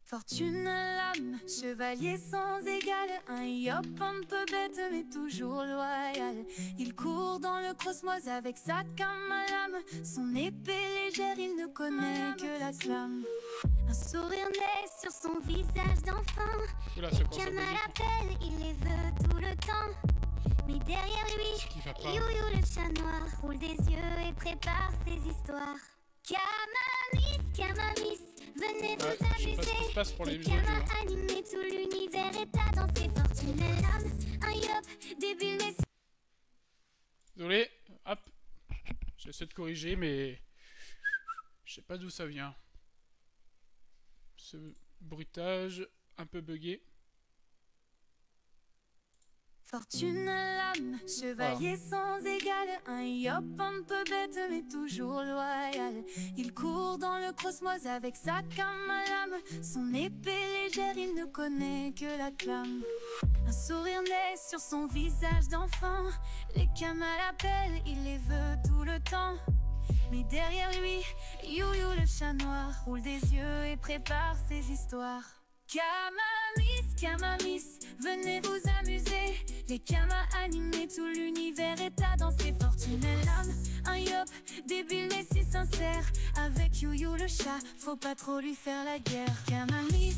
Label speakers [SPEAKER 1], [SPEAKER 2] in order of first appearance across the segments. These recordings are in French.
[SPEAKER 1] Fortune lame, chevalier sans égal, un yop un peu bête mais toujours loyal. Il court dans le cosmos avec sa canne à lame, son épée légère, il ne connaît que la clame. Un sourire naît sur son visage d'enfant, les camas l'appellent, il les veut tout le temps. Mais derrière lui, Youyou le chat noir roule des yeux et prépare ses histoires. Camamis, venez vous amuser. Les camas animés, tout l'univers est à danser. Fortune et l'âme, un yop, débile mais...
[SPEAKER 2] Désolé, hop. J'essaie de corriger, mais... je sais pas d'où ça vient. Ce bruitage un peu buggé.
[SPEAKER 1] Fortune lame, chevalier sans égal, un yop un peu bête mais toujours loyal. Il court dans le cosmos avec sa canne à lame, son épée légère, il ne connaît que la clame. Un sourire naît sur son visage d'enfant, les camas l'appellent, il les veut tout le temps. Mais derrière lui, Youyou le chat noir roule des yeux et prépare ses histoires. Camamis, venez vous amuser. Les camas animés, tout l'univers est à danser. Fortune et l'âme, un yop, débile mais si sincère. Avec Youyou le chat, faut pas trop lui faire la guerre. Camamis,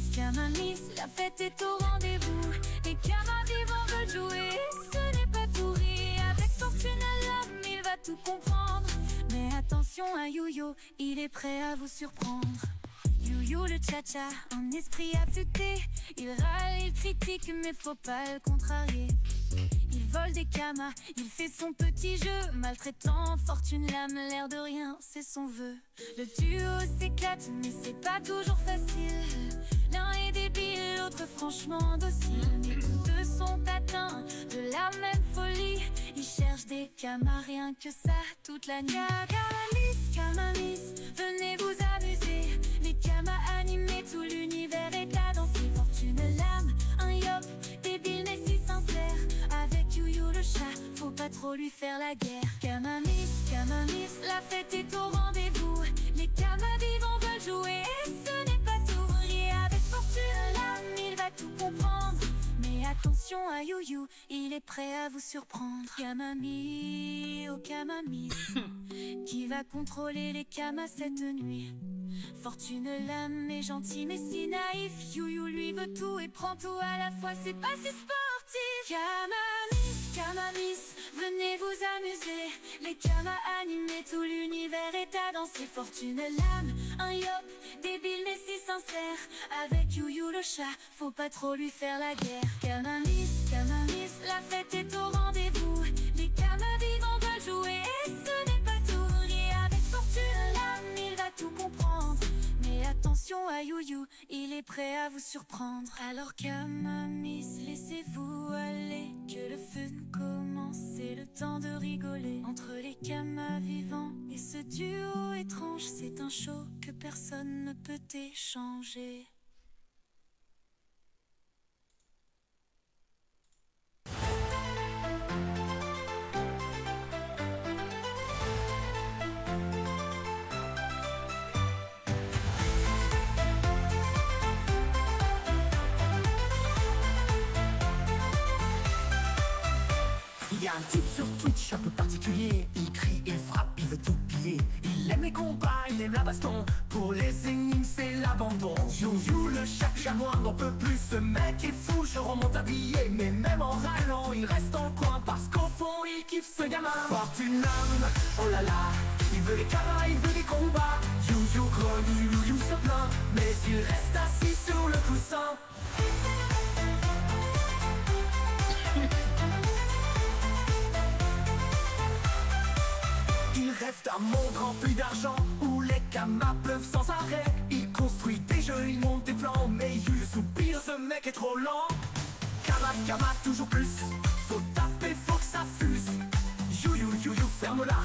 [SPEAKER 1] la fête est au rendez-vous. Les camas vivants veulent jouer, ce n'est pas tout rire. Avec Fortune et l'âme, il va tout comprendre. Mais attention à Youyou, il est prêt à vous surprendre. Youyou le tcha-tcha, un esprit affûté. Il râle, il critique, mais faut pas le contrarier. Il vole des camas, il fait son petit jeu, maltraitant Fortune lame, l'air de rien, c'est son vœu. Le duo s'éclate, mais c'est pas toujours facile. L'un est débile, l'autre franchement docile. Mais tous deux sont atteints de la même folie. Ils cherchent des camas, rien que ça, toute la nuit. Camamis, venez vous amuser. Les camas animés, tout l'univers est à danser. Fortune lame, un yop, débile mais si sincère. Avec Youyou le chat, faut pas trop lui faire la guerre. Camamis, la fête est au rendez-vous. Les camas vivants veulent jouer, et ce n'est pas tout vrai. Avec Fortune lame, il va tout comprendre. Mais attention à Youyou, il est prêt à vous surprendre. Camami, oh Camami, qui va contrôler les camas cette nuit? Fortune lame est gentil mais si naïf. Youyou lui veut tout et prend tout à la fois, c'est pas si sportif. Camamis, venez vous amuser. Les camas animés, tout l'univers est à danser. Fortune lame, un yop, débile mais si sincère. Avec Youyou le chat, faut pas trop lui faire la guerre. Camamis, la fête est au rendez-vous. Les camas vivants veulent jouer, et ce n'est pas tout vrai. Avec Fortune lame, il va tout comprendre. Mais attention à Youyou, il est prêt à vous surprendre. Alors Camamis, laissez-vous aller, que le fun commence, c'est le temps de rigoler. Entre les camas vivants et ce duo étrange, c'est un show que personne ne peut échanger.
[SPEAKER 3] Il y a un type sur Twitch un peu particulier. Il crie, il frappe, il veut tout piller. Il aime les combats, il aime la baston. Pour les énigmes c'est l'abandon. Youyou le chat noir n'en peut plus. Ce mec est fou, je remonte à briller. Mais même en râlant, il reste en coin. Parce qu'au fond il kiffe ce gamin. Fortune lame, oh là là, il veut les camas, il veut des combats. Youyou grogne, Youyou se plaint, mais il reste assis sur le coussin. Il rêve d'un monde rempli d'argent, où les camas pleuvent sans arrêt. Il construit des jeux, il monte des plans, mais Youyou soupire, ce mec est trop lent. Cama, toujours plus, faut taper, faut que ça fuse. Youyou, ferme-la,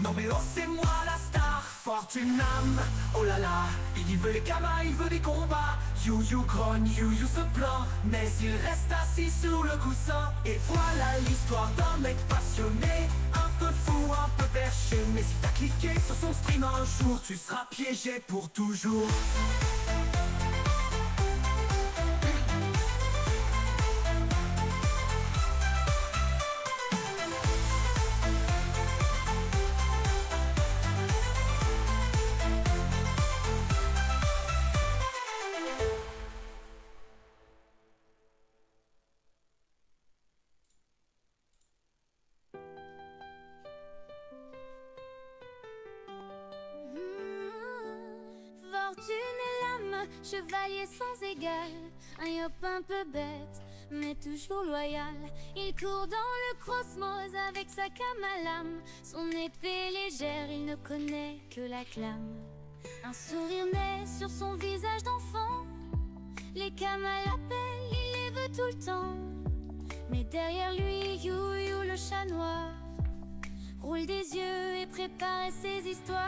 [SPEAKER 3] non mais oh c'est moi la star. Fortune lame, oh là là, il veut les camas, il veut des combats. Youyou grogne, Youyou se plaint, mais il reste assis sur le coussin. Et voilà l'histoire d'un mec passionné, un peu fou, un peu perché. Mais si t'as cliqué sur son stream un jour, tu seras piégé pour toujours.
[SPEAKER 1] chevalier sans égal, un yop un peu bête, mais toujours loyal. Il court dans le cosmos avec sa canne à lame, son épée légère, il ne connaît que la clame. Un sourire naît sur son visage d'enfant, les camas l'appellent, il les veut tout le temps. Mais derrière lui, You, le chat noir, roule des yeux et prépare ses histoires.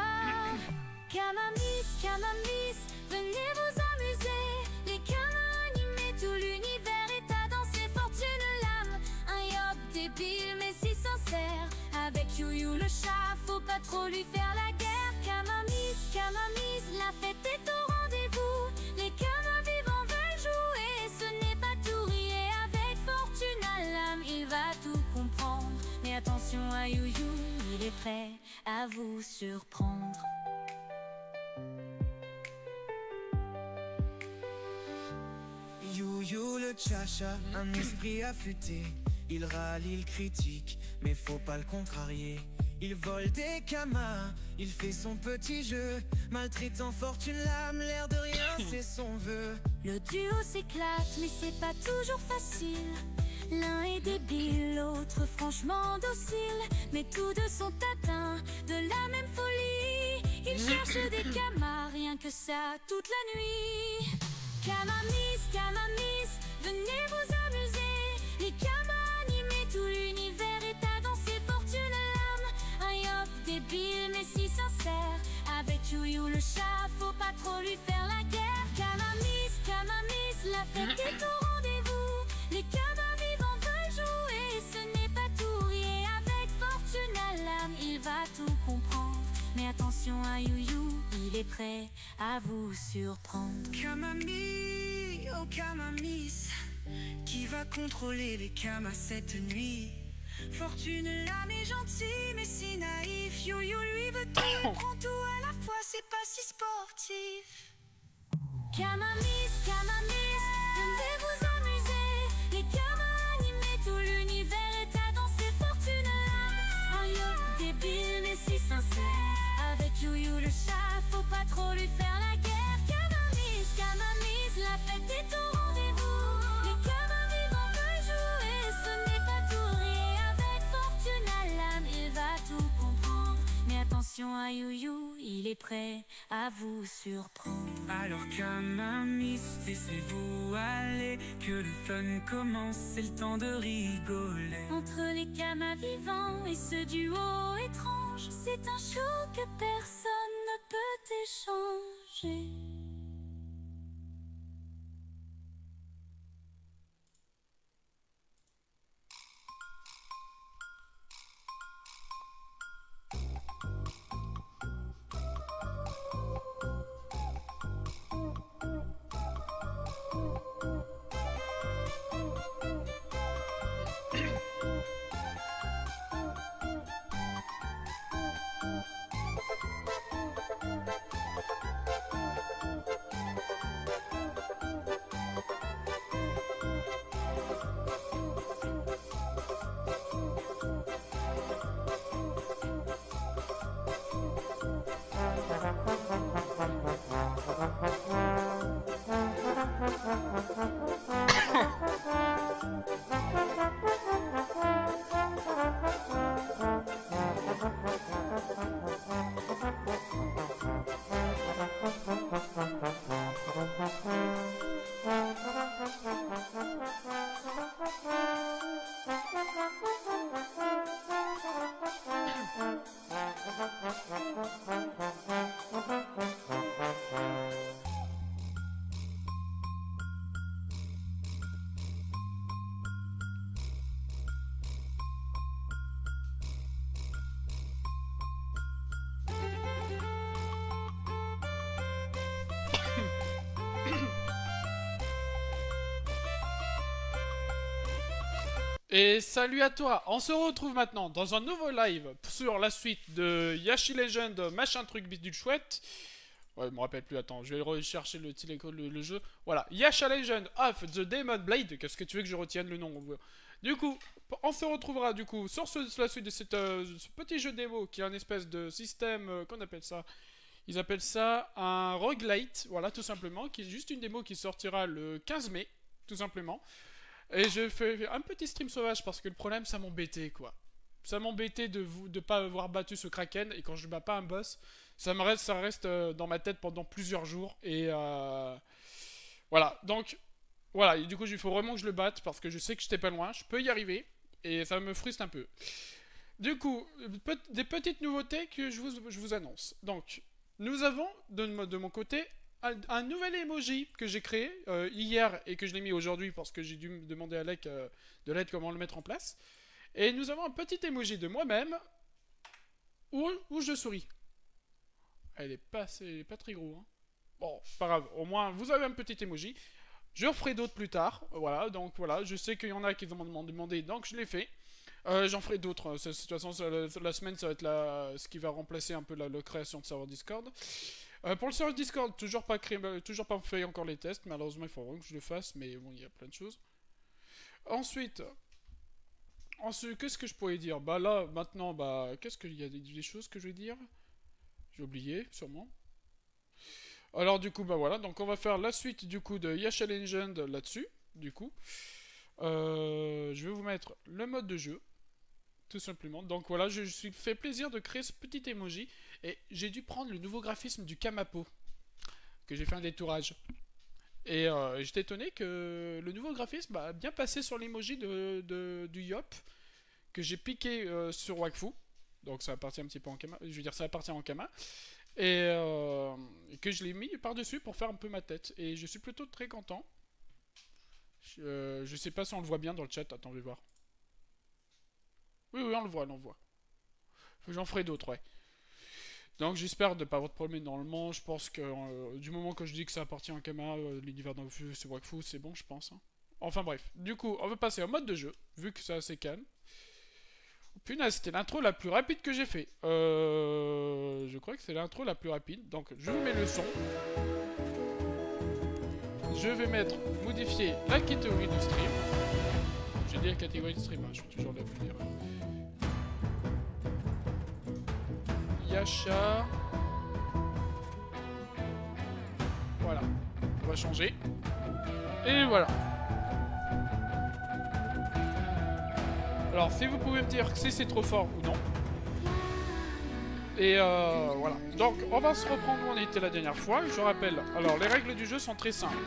[SPEAKER 1] Kamamis, venez vous amuser. Les camas animés, tout l'univers est à danser. Fortune lame, un yop débile mais si sincère. Avec You, le chat, faut pas trop lui faire la guerre. Kamamis, la fête est au rendez-vous. Les camas vivants veulent jouer, ce n'est pas tout rier. Avec Fortune à l'âme, il va tout comprendre. Mais attention à You, il est prêt à vous surprendre.
[SPEAKER 3] You, le chacha, un esprit affûté. Il râle, il critique, mais faut pas le contrarier. Il vole des camas, il fait son petit jeu, maltraitant Fortune lame, l'air de rien, c'est son vœu.
[SPEAKER 1] Le duo s'éclate, mais c'est pas toujours facile. L'un est débile, l'autre franchement docile, mais tous deux sont atteints de la même folie. Ils cherchent des camas, rien que ça, toute la nuit. Kamamis, venez vous amuser. Les camas animés, tout l'univers est à danser. Fortune lame, un yop débile mais si sincère. Avec You, le chat, faut pas trop lui faire la guerre. Kamamis, la fête est au rendez-vous. Les camas vivants veulent jouer, ce n'est pas tout rier. Avec Fortune à l'âme, il va tout comprendre. Mais attention à You, il est prêt à vous surprendre.
[SPEAKER 3] Kamamis, oh Kamamis, qui va contrôler les camas cette nuit? Fortune l'âme est gentil mais si naïf. You, lui veut tout, il prend tout à la fois, c'est pas si sportif.
[SPEAKER 1] Kamamis, venez vous amuser. Les camas animés, tout l'univers est à danser. Fortune lame, un yop débile mais si sincère. Avec You, le chat, faut pas trop lui faire la guerre. Kamamis, la fête est au rendez-vous. Les camas vivants veulent jouer, ce n'est pas tout rier. Avec Fortune à l'âme, il va tout comprendre. Mais attention à You, il est prêt à vous surprendre.
[SPEAKER 3] Alors Kamamis, laissez-vous aller, que le fun commence, c'est le temps de rigoler.
[SPEAKER 1] Entre les camas vivants et ce duo étrange, c'est un show que personne ne peut échanger.
[SPEAKER 2] Et salut à toi, on se retrouve maintenant dans un nouveau live sur la suite de Yashi Legend, machin truc bidule chouette. Ouais, je me rappelle plus, attends, je vais rechercher le jeu. Voilà, Yasha Legend of the Demon Blade, qu'est-ce que tu veux que je retienne le nom? Du coup, on se retrouvera du coup sur la suite de ce petit jeu démo qui est un espèce de système, qu'on appelle ça. Ils appellent ça un roguelite, voilà, tout simplement, qui est juste une démo qui sortira le 15 mai, tout simplement. Et je fais un petit stream sauvage parce que le problème, ça m'embêtait, quoi. Ça m'embêtait de pas avoir battu ce Kraken, et quand je bats pas un boss, ça reste dans ma tête pendant plusieurs jours, et voilà, donc, voilà, et du coup, il faut vraiment que je le batte, parce que je sais que j'étais pas loin, je peux y arriver, et ça me frustre un peu. Du coup, des petites nouveautés que je vous annonce. Donc, nous avons, de mon côté, un nouvel emoji que j'ai créé hier et que je l'ai mis aujourd'hui parce que j'ai dû me demander à Alec de l'aide comment le mettre en place. Et nous avons un petit emoji de moi-même où je souris. Elle est pas très gros. Hein. Bon, c'est pas grave. Au moins, vous avez un petit emoji. Je referai d'autres plus tard. Voilà, donc voilà. Je sais qu'il y en a qui m'ont demandé, donc je l'ai fait. J'en ferai d'autres. De toute façon, la semaine, ça va être ce qui va remplacer un peu la création de serveur Discord. Pour le serveur Discord, toujours pas fait encore les tests. Malheureusement, il faut vraiment que je le fasse. Mais bon, il y a plein de choses. Ensuite, qu'est-ce que je pourrais dire? Bah là, maintenant, qu'est-ce qu'il y a des choses que je vais dire? J'ai oublié, sûrement. Alors du coup, voilà. Donc on va faire la suite du coup de Yasha Legend là-dessus. Du coup, je vais vous mettre le mode de jeu. Tout simplement. Donc voilà, je me suis fait plaisir de créer ce petit emoji. Et j'ai dû prendre le nouveau graphisme du Kamapo. Que j'ai fait un détourage. Et j'étais étonné que le nouveau graphisme a bien passé sur l'emoji du Yop. Que j'ai piqué sur Wakfu. Donc ça appartient un petit peu en Kama. Je veux dire, ça appartient en Kama. Et que je l'ai mis par-dessus pour faire un peu ma tête. Et je suis plutôt très content. Je sais pas si on le voit bien dans le chat. Attends, je vais voir. Oui, on le voit, J'en ferai d'autres, ouais. Donc j'espère de ne pas avoir de problème normalement. Je pense que du moment que je dis que ça appartient à Kama, l'univers d'Enfu, c'est Wakfu, c'est bon, je pense. Hein. Enfin bref, du coup, on va passer au mode de jeu, vu que c'est assez calme. Punaise, c'était l'intro la plus rapide que j'ai fait. Je crois que c'est l'intro la plus rapide. Donc je vous mets le son. Je vais modifier la catégorie du stream. J'ai dit la catégorie de stream, hein, je vais toujours la dire. Yasha. Voilà. On va changer. Et voilà. Alors, si vous pouvez me dire si c'est trop fort ou non. Et voilà. Donc, on va se reprendre où on était la dernière fois. Je rappelle. Alors, les règles du jeu sont très simples.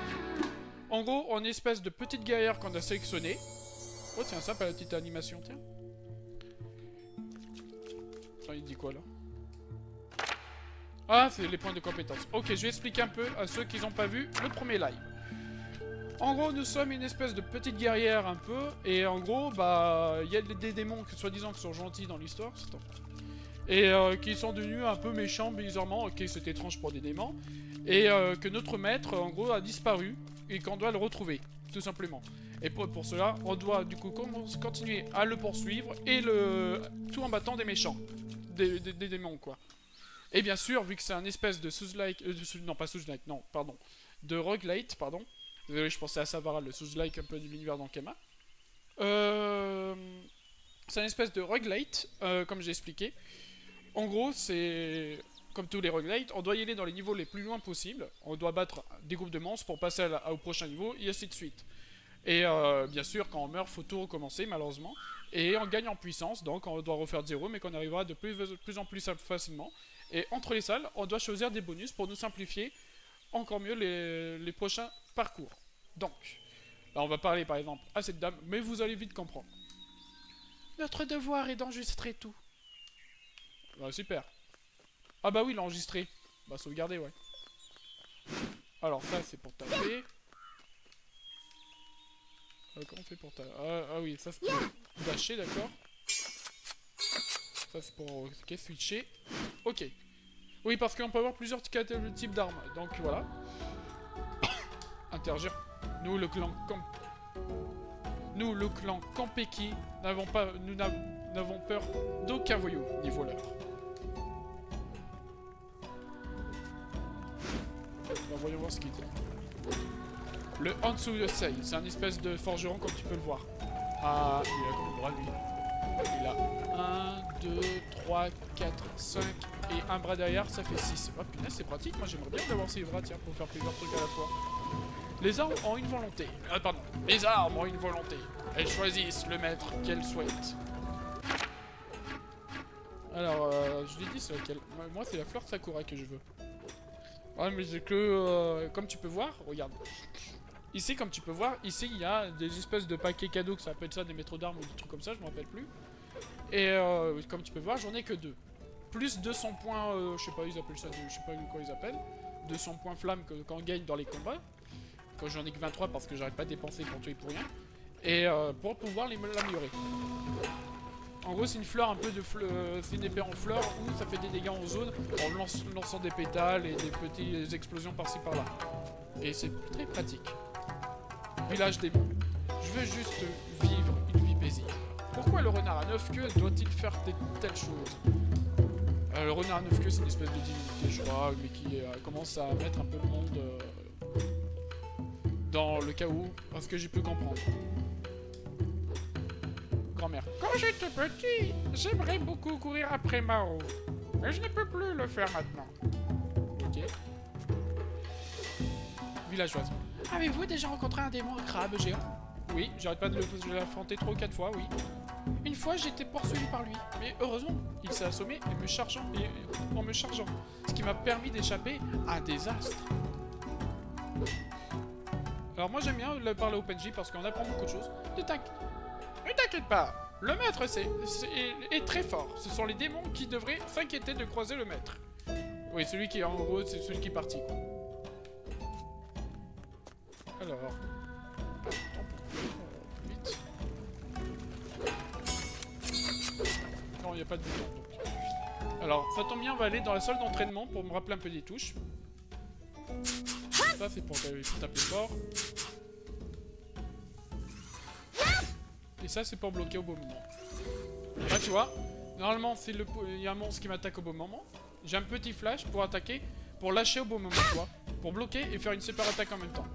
[SPEAKER 2] En gros, on est une espèce de petite guerrière qu'on a sélectionnée. Oh, tiens, ça, pas la petite animation, tiens. Attends, il dit quoi, là? Ah, c'est les points de compétence. Ok, je vais expliquer un peu à ceux qui n'ont pas vu le premier live. En gros, nous sommes une espèce de petite guerrière un peu. Et en gros, il y a des démons qui soi-disant qui sont gentils dans l'histoire. Et qui sont devenus un peu méchants bizarrement. Ok, c'est étrange pour des démons. Et que notre maître, en gros, a disparu. Et qu'on doit le retrouver, tout simplement. Et pour cela, on doit du coup continuer à le poursuivre. Et tout en battant des méchants. Des démons, quoi. Et bien sûr, vu que c'est un espèce de Souls-like... non, pas Souls-like, non, pardon. De roguelite, pardon. Désolé, je pensais à Savara, le Souls-like un peu de l'univers d'Ankama. C'est une espèce de roguelite, comme j'ai expliqué. En gros, c'est... Comme tous les roguelites, on doit y aller dans les niveaux les plus loin possible. On doit battre des groupes de monstres pour passer au prochain niveau, et ainsi de suite. Et bien sûr, quand on meurt, faut tout recommencer, malheureusement. Et on gagne en puissance, donc on doit refaire de zéro, mais qu'on arrivera de plus en plus facilement. Et entre les salles, on doit choisir des bonus pour nous simplifier encore mieux les prochains parcours. Donc, là on va parler par exemple à cette dame, mais vous allez vite comprendre. Notre devoir est d'enregistrer tout. Bah, super. Ah bah oui, l'enregistrer. Bah sauvegarder, ouais. Alors ça c'est pour taper. Comment on fait pour taper? Ah oui, ça c'est pour dasher, d'accord. Ça c'est pour switcher. Ok. Oui, parce qu'on peut avoir plusieurs types d'armes. Donc voilà. Interagir. Nous, le clan Kampeki, nous n'avons peur d'aucun voyou ni voleur. Voyons voir ce qu'il dit. Le Hansu Yosei, c'est un espèce de forgeron comme tu peux le voir. Ah, il a comme le bras lui. Il a 1, 2, 3, 4, 5 et un bras derrière, ça fait 6. Oh punaise, c'est pratique. Moi, j'aimerais bien d'avoir ces bras, tiens, pour faire plusieurs trucs à la fois. Les armes ont une volonté. Pardon. Les armes ont une volonté. Elles choisissent le maître qu'elles souhaitent. Alors, je l'ai dit, c'est laquelle? Moi, c'est la fleur Sakura que je veux. Ouais, mais c'est que, comme tu peux voir, regarde. Ici, comme tu peux voir, ici, il y a des espèces de paquets cadeaux, que ça appelle ça des métros d'armes ou des trucs comme ça, je me rappelle plus. Et comme tu peux voir, j'en ai que 2. Plus 200 points, je sais pas, ils appellent ça, je sais pas quoi ils appellent. 200 points flammes quand on gagne dans les combats. Quand j'en ai que 23 parce que j'arrête pas de dépenser pour tuer pour rien. Et pour pouvoir l'améliorer. En gros, c'est une fleur un peu de c'est une épée en fleur où ça fait des dégâts en zone en lançant des pétales et des petites explosions par-ci par-là. Et c'est très pratique. Village démon. Je veux juste vivre une vie paisible. Pourquoi le renard à 9 queues doit-il faire telle chose? Le renard à 9 queues, c'est une espèce de divinité, je crois, mais qui commence à mettre un peu de monde dans le chaos, parce que j'ai pu comprendre. Grand-mère. Quand j'étais petit, j'aimerais beaucoup courir après Mao. Mais je ne peux plus le faire maintenant. Ok. Villageoise. Avez-vous déjà rencontré un démon crabe géant? Oui, j'arrête pas de l'affronter 3 ou 4 fois, oui. Une fois, j'étais poursuivi par lui, mais heureusement, il s'est assommé en me chargeant, ce qui m'a permis d'échapper à un désastre. Alors moi, j'aime bien parler au PNJ parce qu'on apprend beaucoup de choses. Ne t'inquiète pas, le maître est très fort. Ce sont les démons qui devraient s'inquiéter de croiser le maître. Oui, celui qui est en gros, c'est celui qui est parti, quoi. Alors... vite. Non, il n'y a pas de bouton, donc. Alors, ça tombe bien, on va aller dans la salle d'entraînement pour me rappeler un peu des touches. Ça, c'est pour taper fort. Et ça, c'est pour bloquer au bon moment. Là, tu vois, normalement, il y a un monstre qui m'attaque au bon moment. J'ai un petit flash pour attaquer, pour lâcher au bon moment, tu vois. Pour bloquer et faire une super attaque en même temps.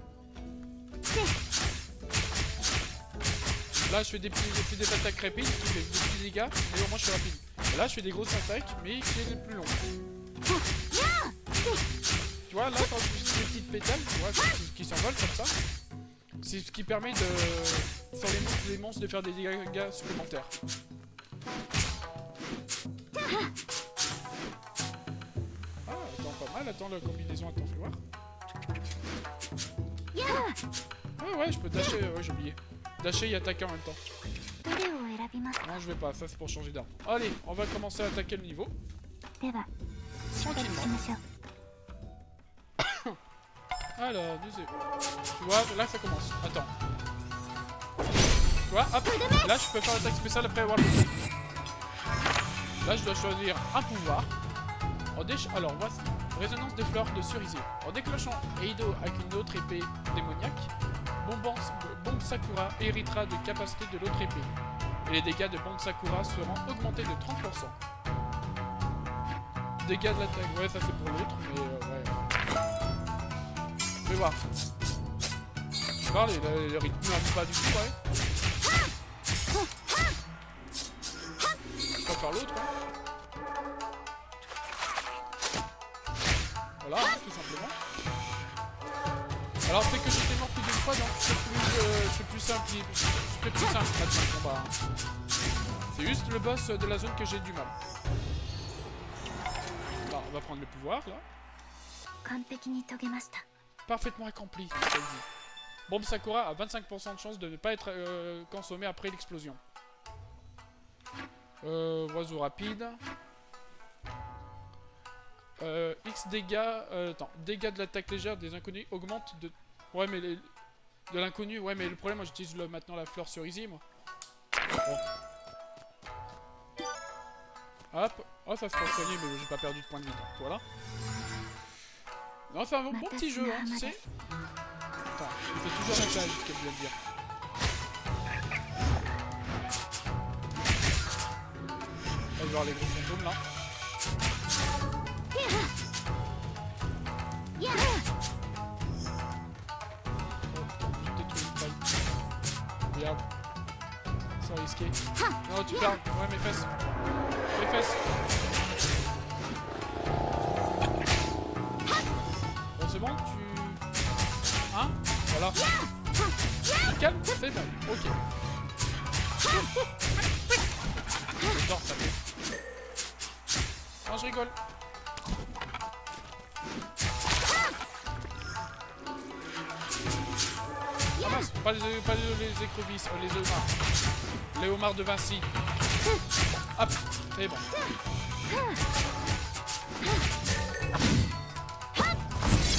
[SPEAKER 2] Là, je fais des attaques rapides, qui fait des petits dégâts, mais au moins je suis rapide. Et là, je fais des grosses attaques, mais qui sont plus longues. Tu vois, là, quand je fais des petites pétales, tu vois, qui s'envolent comme ça, c'est ce qui permet de faire les monstres de faire des dégâts supplémentaires. Ah, attends, pas mal, attends la combinaison, attends, fais voir. Ouais, je peux dasher, ouais, j'ai oublié. Dasher et attaquer en même temps. Non, je vais pas, ça c'est pour changer d'arme. Allez, on va commencer à attaquer le niveau. Tranquillement. Alors, tu vois, là ça commence. Attends. Tu vois, hop, là je peux faire l'attaque spéciale après avoir le coup. Là je dois choisir un pouvoir. Alors, voici. Résonance des fleurs de cerisier. En déclenchant Eido avec une autre épée démoniaque, Bombe Sakura héritera de capacité de l'autre épée. Et les dégâts de Bombe Sakura seront augmentés de 30%. Dégâts de l'attaque, ouais ça c'est pour l'autre, mais ouais. Je vais voir. Tu parles, le rythme n'arrive pas du tout, ouais. Je préfère l'autre, ouais. Voilà, hein, tout simplement. Alors c'est que j'étais mort plus d'une fois, donc c'est plus simple. Je fais plus simple maintenant le combat. Hein. C'est juste le boss de la zone que j'ai du mal. Alors, on va prendre le pouvoir là. Parfaitement accompli. Bombe Sakura a 25% de chance de ne pas être consommé après l'explosion. Oiseau rapide. X dégâts. Attends, dégâts de l'attaque légère des inconnus augmentent de. Ouais, mais de l'inconnu. Ouais, mais le problème, moi j'utilise maintenant la fleur cerisier, moi. Bon. Hop. Oh, ça se passe soigner, mais j'ai pas perdu de points de vie. Donc voilà. Non, c'est un bon petit jeu, hein, tu sais. Attends, je fais toujours un tâche, ce qu'elle vient de dire. On va voir les gros fantômes là. Regarde. C'est risqué. Non, tu perds. Ouais, mes fesses. Mes fesses. c'est bon, tu... Hein? Voilà. Tu calmes, c'est bon, ok. J'adore ça. Non, je rigole. Ah mince, pas les écrevisses, les homards. Les homards de Vinci. Hop, c'est bon.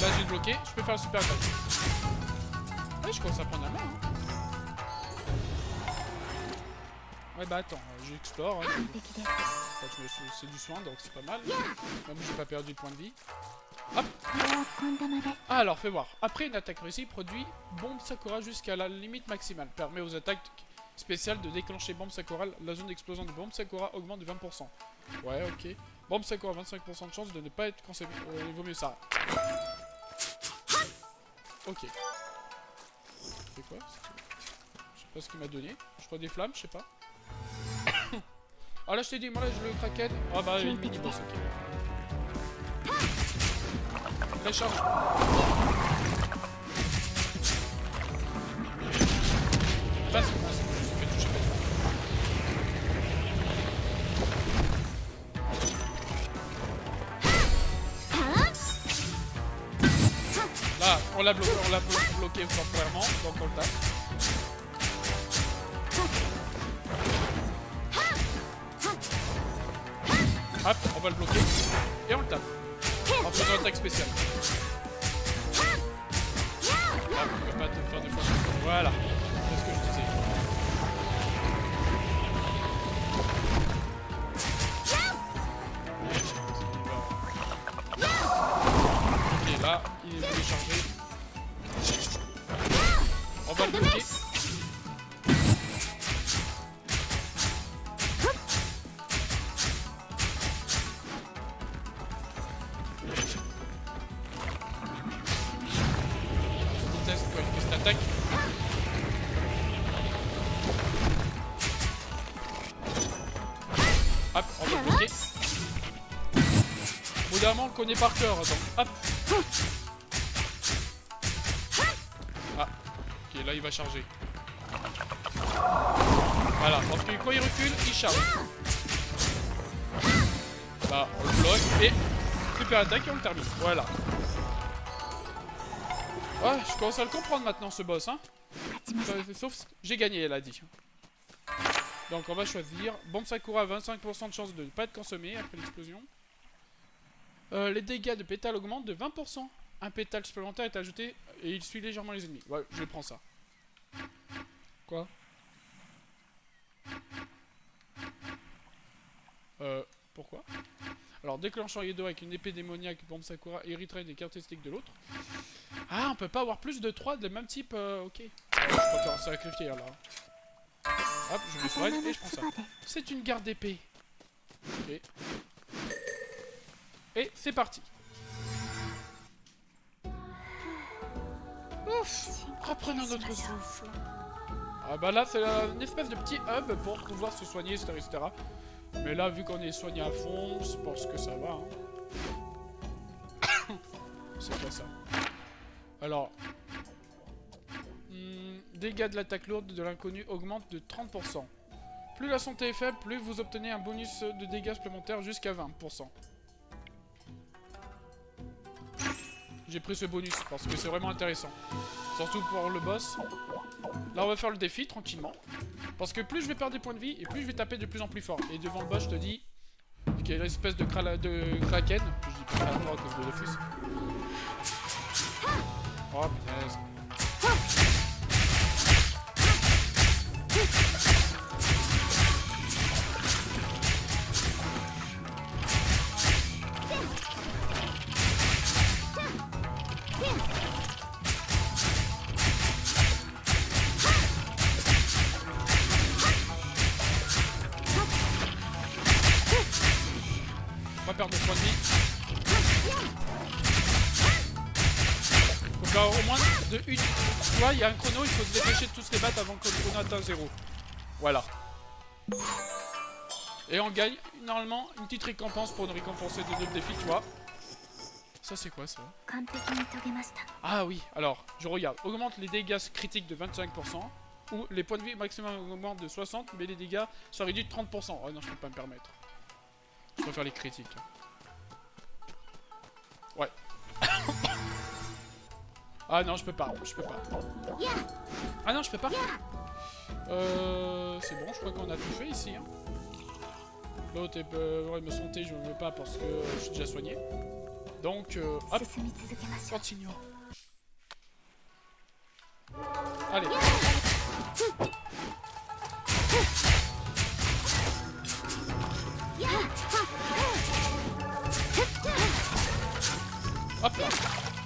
[SPEAKER 2] Là j'ai bloqué, je peux faire le super attaque. Ouais, je commence à prendre la main. Hein. Ouais bah attends, j'explore. Hein. C'est du soin donc c'est pas mal. Même j'ai pas perdu de points de vie. Hop. Alors fais voir. Après une attaque réussie, produit bombe Sakura jusqu'à la limite maximale. Permet aux attaques spéciales de déclencher bombe Sakura. La zone d'explosion de bombe Sakura augmente de 20%. Ouais ok. Bombe Sakura 25% de chance de ne pas être consommée. Il vaut mieux ça. Ok. C'est quoi? Je sais pas ce qu'il m'a donné. Je crois des flammes, je sais pas. Ah là je t'ai dit, moi là je le kraken. Ah bah une mini boss, ok. La charge. Vas-y, je me suis fait toucher. Là, on l'a bloqué temporairement, donc on le tape. Hop, on va le bloquer et on le tape. En faisant une attaque spéciale. Ah, on peut pas te faire des fois. Voilà, c'est ce que je disais. Ok, là, il est téléchargé. On va le bloquer. Hop, on va bloquer. Au bout d'un moment, on le connaît par cœur, donc hop. Ah, ok, là il va charger. Voilà, parce que quand il recule, il charge. Là, on le bloque et super attaque et on le termine. Voilà. Ouais, je commence à le comprendre maintenant ce boss, hein. Sauf j'ai gagné, elle a dit. Donc on va choisir bombe Sakura, 25% de chance de ne pas être consommé après l'explosion. Les dégâts de pétales augmentent de 20%. Un pétale supplémentaire est ajouté et il suit légèrement les ennemis. Ouais, je prends ça. Quoi? Pourquoi? Alors déclenchant Yedo avec une épée démoniaque, bombe Sakura hériterait des caractéristiques de l'autre. Ah, on peut pas avoir plus de 3 de même type, ok. Je préfère sacrifier là. Hop, je me soigne et je prends ça. C'est une garde d'épée. Ok. Et c'est parti. Ouf, reprenons notre souffle. Ah bah là, c'est une espèce de petit hub pour pouvoir se soigner, etc. Mais là, vu qu'on est soigné à fond, je pense que ça va. Hein. C'est pas ça. Alors... dégâts de l'attaque lourde de l'inconnu augmentent de 30%. Plus la santé est faible, plus vous obtenez un bonus de dégâts supplémentaires jusqu'à 20%. J'ai pris ce bonus parce que c'est vraiment intéressant. Surtout pour le boss. Là on va faire le défi tranquillement. Parce que plus je vais perdre des points de vie et plus je vais taper de plus en plus fort. Et devant le boss je te dis qu'il y a une espèce de kraken. Je dis pas à cause de Dofus. Oh punaise. On va perdre des points de vie. Donc là, au moins de une. Tu vois, il y a un chrono, il faut se dépêcher de tous les battre avant que le chrono atteigne 0. Voilà. Et on gagne normalement une petite récompense pour nous récompenser de notre défi, tu vois. Ça c'est quoi ça?
[SPEAKER 1] 完璧に遂げました。
[SPEAKER 2] Ah oui, alors, je regarde. Augmente les dégâts critiques de 25%. Ou les points de vie maximum augmentent de 60, mais les dégâts sont réduits de 30%. Oh non, je peux pas me permettre. Je préfère les critiques. Ouais. Ah non, je peux pas. Je peux pas. Ah non, je peux pas. C'est bon, je crois qu'on a tout fait ici. Hein. L'autre, ouais, me santé, je ne veux pas parce que je suis déjà soigné. Donc, hop, continuons. Allez. Hop là.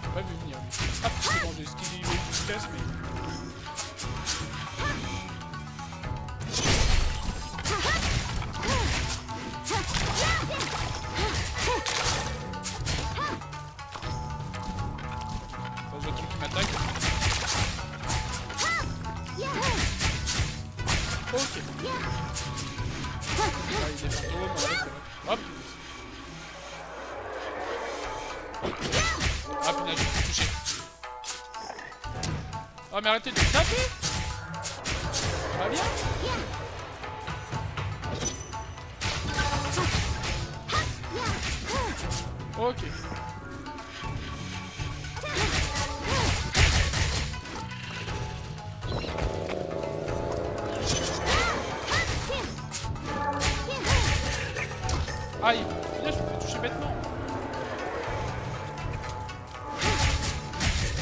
[SPEAKER 2] On va lui venir. Hop, c'est bon, j'ai esquivé une caisse, mais... J'ai un truc qui m'attaque. Ok. Là, il y a des fantômes. Hop. Ah punaise, je me suis touché. Oh mais arrêtez de me taper. Ça va bien? Ok. Aïe, là je me fais toucher bêtement.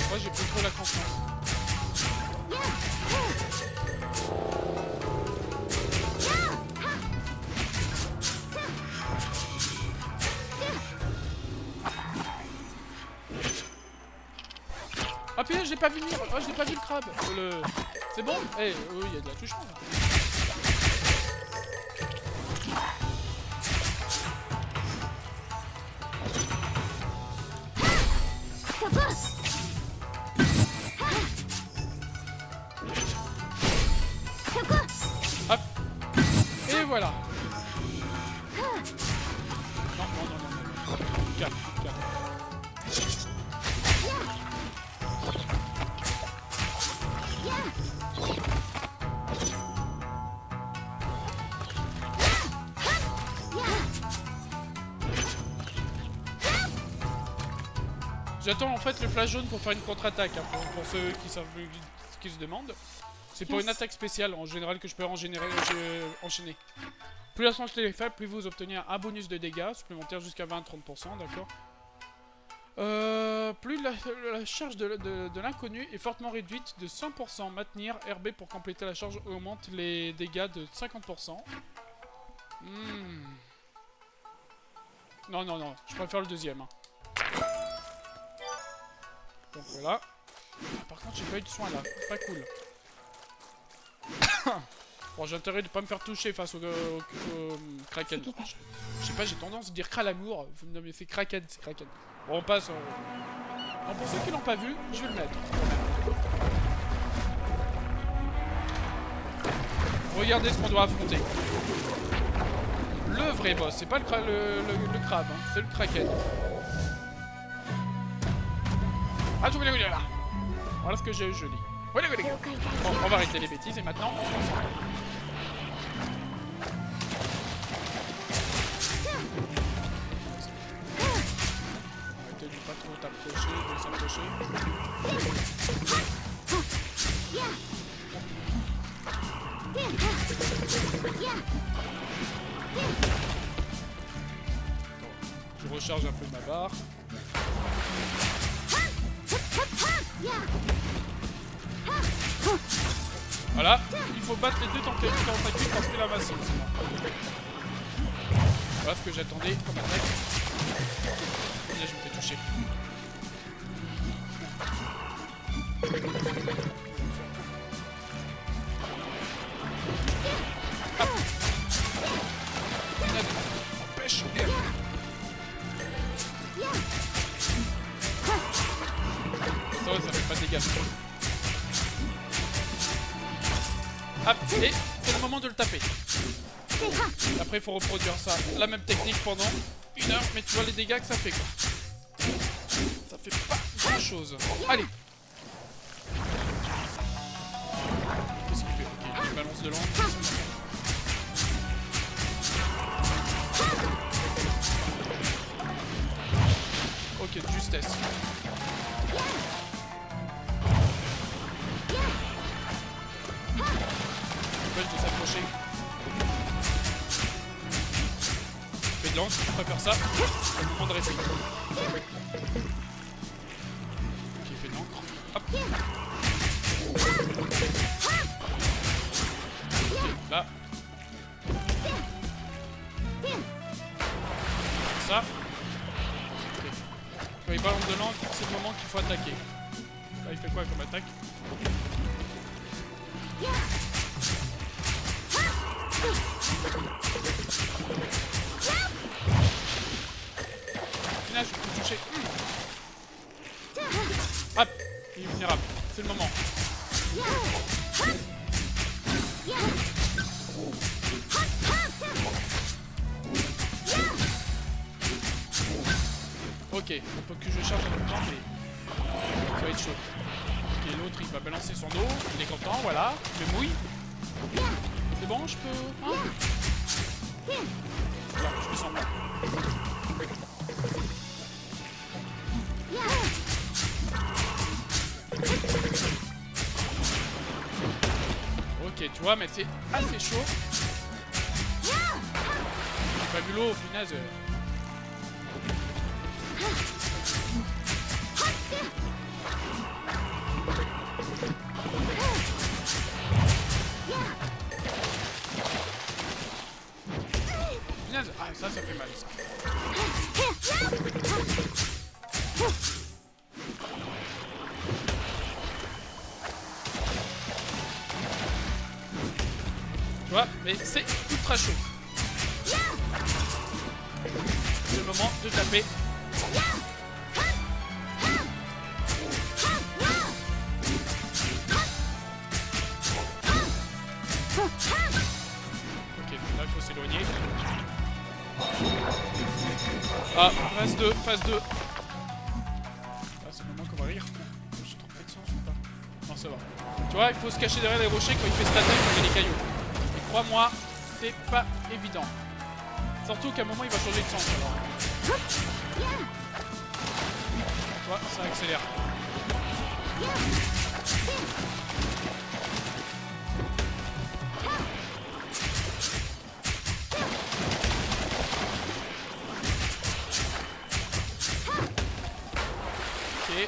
[SPEAKER 2] Moi j'ai plus trop la confiance. Ah putain, je l'ai pas vu venir. Oh, je l'ai pas vu le crabe. C'est bon? Eh, oui, il y a de la touche là. Hop. Et voilà. Non, non, non, non, non. Calme, calme. J'attends en fait le flash jaune pour faire une contre-attaque, hein, pour ceux qui savent, qui se demandent. C'est pour une attaque spéciale en général que je peux enchaîner. Plus la chance est faible, plus vous obtenez un bonus de dégâts supplémentaire jusqu'à 20-30%, d'accord. Plus la charge de l'inconnu est fortement réduite de 100%. Maintenir RB pour compléter la charge augmente les dégâts de 50%. Non, non, non, je préfère le deuxième. Hein. Donc voilà. Ah, par contre, j'ai pas eu de soin là. Pas cool. Bon, j'ai intérêt de pas me faire toucher face au Kraken. Je sais pas, j'ai tendance à dire Kralamour. Non, mais c'est Kraken, c'est Kraken. Bon, on passe. Non, pour ceux qui l'ont pas vu, je vais le mettre. Regardez ce qu'on doit affronter. Le vrai boss, c'est pas le crabe, hein, c'est le Kraken. Ah, tout là. Voilà ce que j'ai eu joli. Bon, on va arrêter les bêtises et maintenant on se concentre. Arrêtez de pas trop t'approcher, de s'approcher. Je recharge un peu ma barre. Voilà, il faut battre les deux tentacules parce que la masse sinon. Voilà ce que j'attendais comme attaque. Et là je me fais toucher. Hop. Empêche. Ça fait pas de dégâts. Hop, et c'est le moment de le taper. Après il faut reproduire ça, la même technique pendant 1 heure, mais tu vois les dégâts que ça fait quoi. chose. Allez. Qu'est-ce qu'il fait? Ok, il balance de l'angle. Ok, de justesse. Empêche de s'approcher. Fais de lance, je préfère ça. C'est le moment de réfléchir. Ok, fais de l'encre. Hop. Ok, là. Ça. Ok. Quand il balance de l'encre, c'est le moment qu'il faut attaquer. Là, il fait quoi comme attaque? Là, je peux toucher. Hop, il est vulnérable. C'est le moment. Ok, faut que je charge un peu de temps, mais ça va être chaud. Ok, l'autre il va balancer son dos, il est content, voilà. Je me mouille. C'est bon, je peux. Hein? Voilà, je me sens bien. Ok, tu vois, mais c'est assez chaud. J'ai pas vu l'eau, punaise. Punaise. Ah, ça fait mal, ça. Tu vois, mais c'est ultra chaud. C'est le moment de taper. Ok, là il faut s'éloigner. Ah, phase 2, phase 2. Ah, c'est le moment qu'on va rire. J'ai trompé de sens ou pas? Non, ça va. Tu vois, il faut se cacher derrière les rochers quand il fait cette attaque, quand il y a des cailloux. Et crois-moi, c'est pas évident. Surtout qu'à un moment, il va changer de sens. Alors. Tu vois, ça accélère. Ok.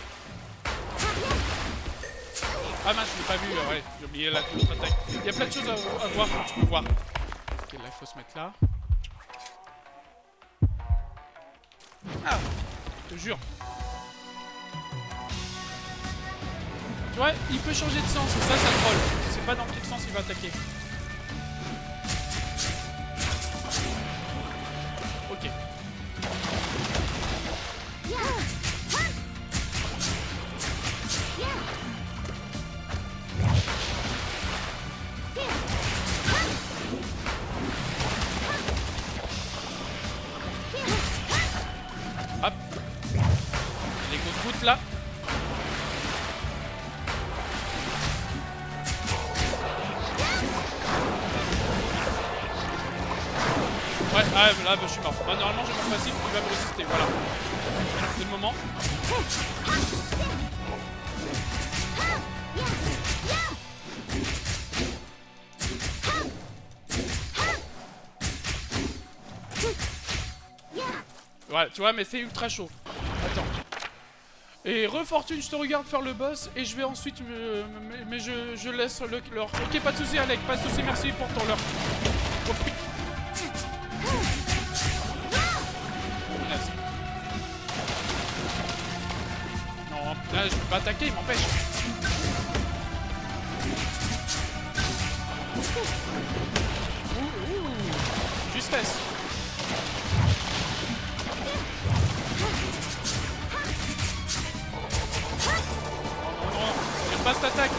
[SPEAKER 2] Ah mince, je l'ai pas vu, ouais, j'ai oublié la contre-attaque. Il y a plein de choses à voir que tu peux voir. Ok, là il faut se mettre là. Ah, je te jure. Tu vois, il peut changer de sens, et ça troll. Tu sais pas dans quel sens il va attaquer. Ok. Hop. Les grosses gouttes là. Ouais, ah, là je suis mort. Bah, normalement j'ai mon passif qui va me résister, voilà. C'est le moment. Ouais, tu vois, mais c'est ultra chaud. Attends. Et Refortune, je te regarde faire le boss et je vais ensuite mais je laisse leur. Ok, pas de soucis, Alec, pas de soucis, merci pour ton leur. Oh, putain. Non, là je peux pas attaquer, il m'empêche. Ouh, justesse. Pas cette attaque.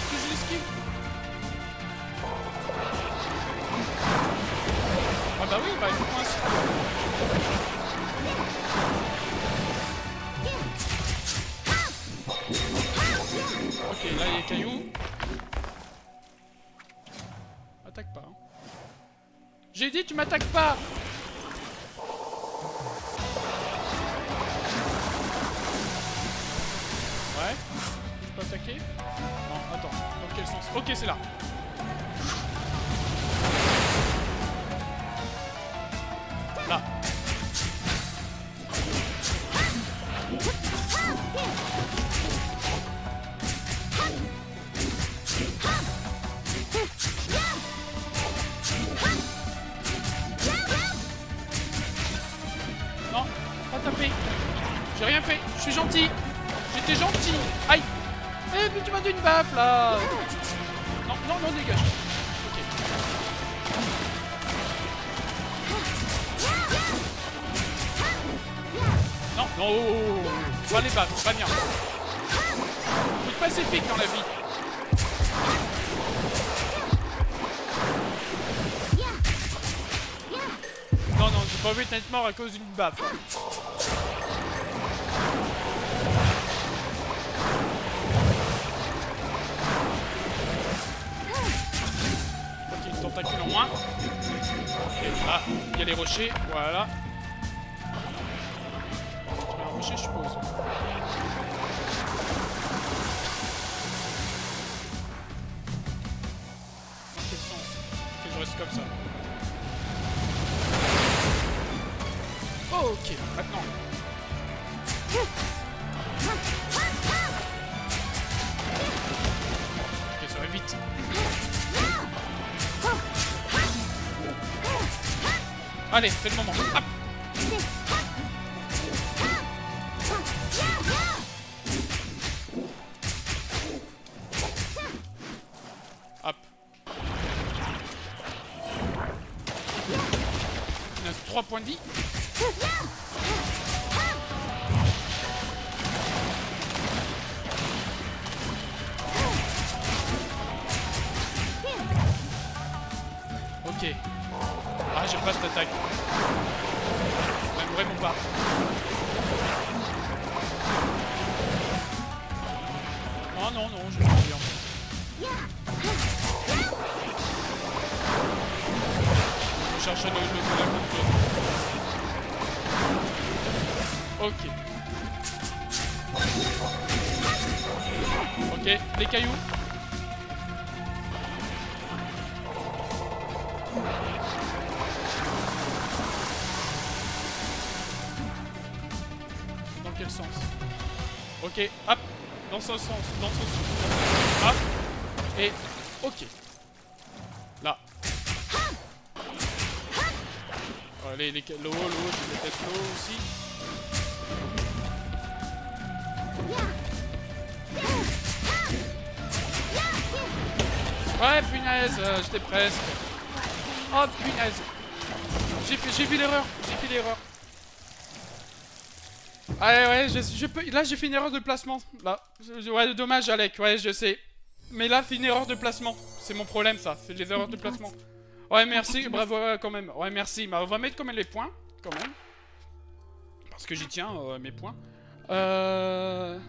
[SPEAKER 2] Que je l'esquive. Ah bah oui, bah il faut coincer. les cailloux. Attaque pas. Hein. J'ai dit tu m'attaques pas. Ouais. Je peux attaquer? Non, attends. Dans quel sens? Ok, c'est là. Là. Non, pas taper. J'ai rien fait. Je suis gentil. J'étais gentil. Aïe. Eh, mais tu m'as donné une baffe là. Non, non, non, dégage. Ok. Non, non, oh, oh, oh, oh. Va les battre, pas bien. Faut être pacifique dans la vie. Non, non, j'ai pas envie d'être mort à cause d'une baffe. Ok, une tentacule en moins. Et là, il y a les rochers, voilà. Un rocher, je suppose. Dans quel sens? Ok, je reste comme ça. Ok, maintenant. Ok, ça va vite. Allez, c'est le moment. Hop. Hop. Il reste 3 points de vie. Ok. Ah, j'aime pas cette attaque. Même vraiment pas. Oh non, non, je vais mourir en fait. Je cherche le Ok. Ok, les cailloux. Dans quel sens? Ok, hop. Dans ce sens, dans ce sens. Hop. Et ok. Là. Allez, l'eau, je déteste l'eau aussi. Ouais, punaise, j'étais presque. Oh, punaise. J'ai fait l'erreur, Ah ouais, je peux... Là, j'ai fait une erreur de placement. Là. Ouais, dommage, Alec, ouais, je sais. Mais là, c'est une erreur de placement. C'est mon problème, ça. C'est les erreurs de placement. Ouais, merci, bravo, quand même. Ouais, merci. Bah, on va mettre quand même les points, quand même. Parce que j'y tiens, mes points. Ouais.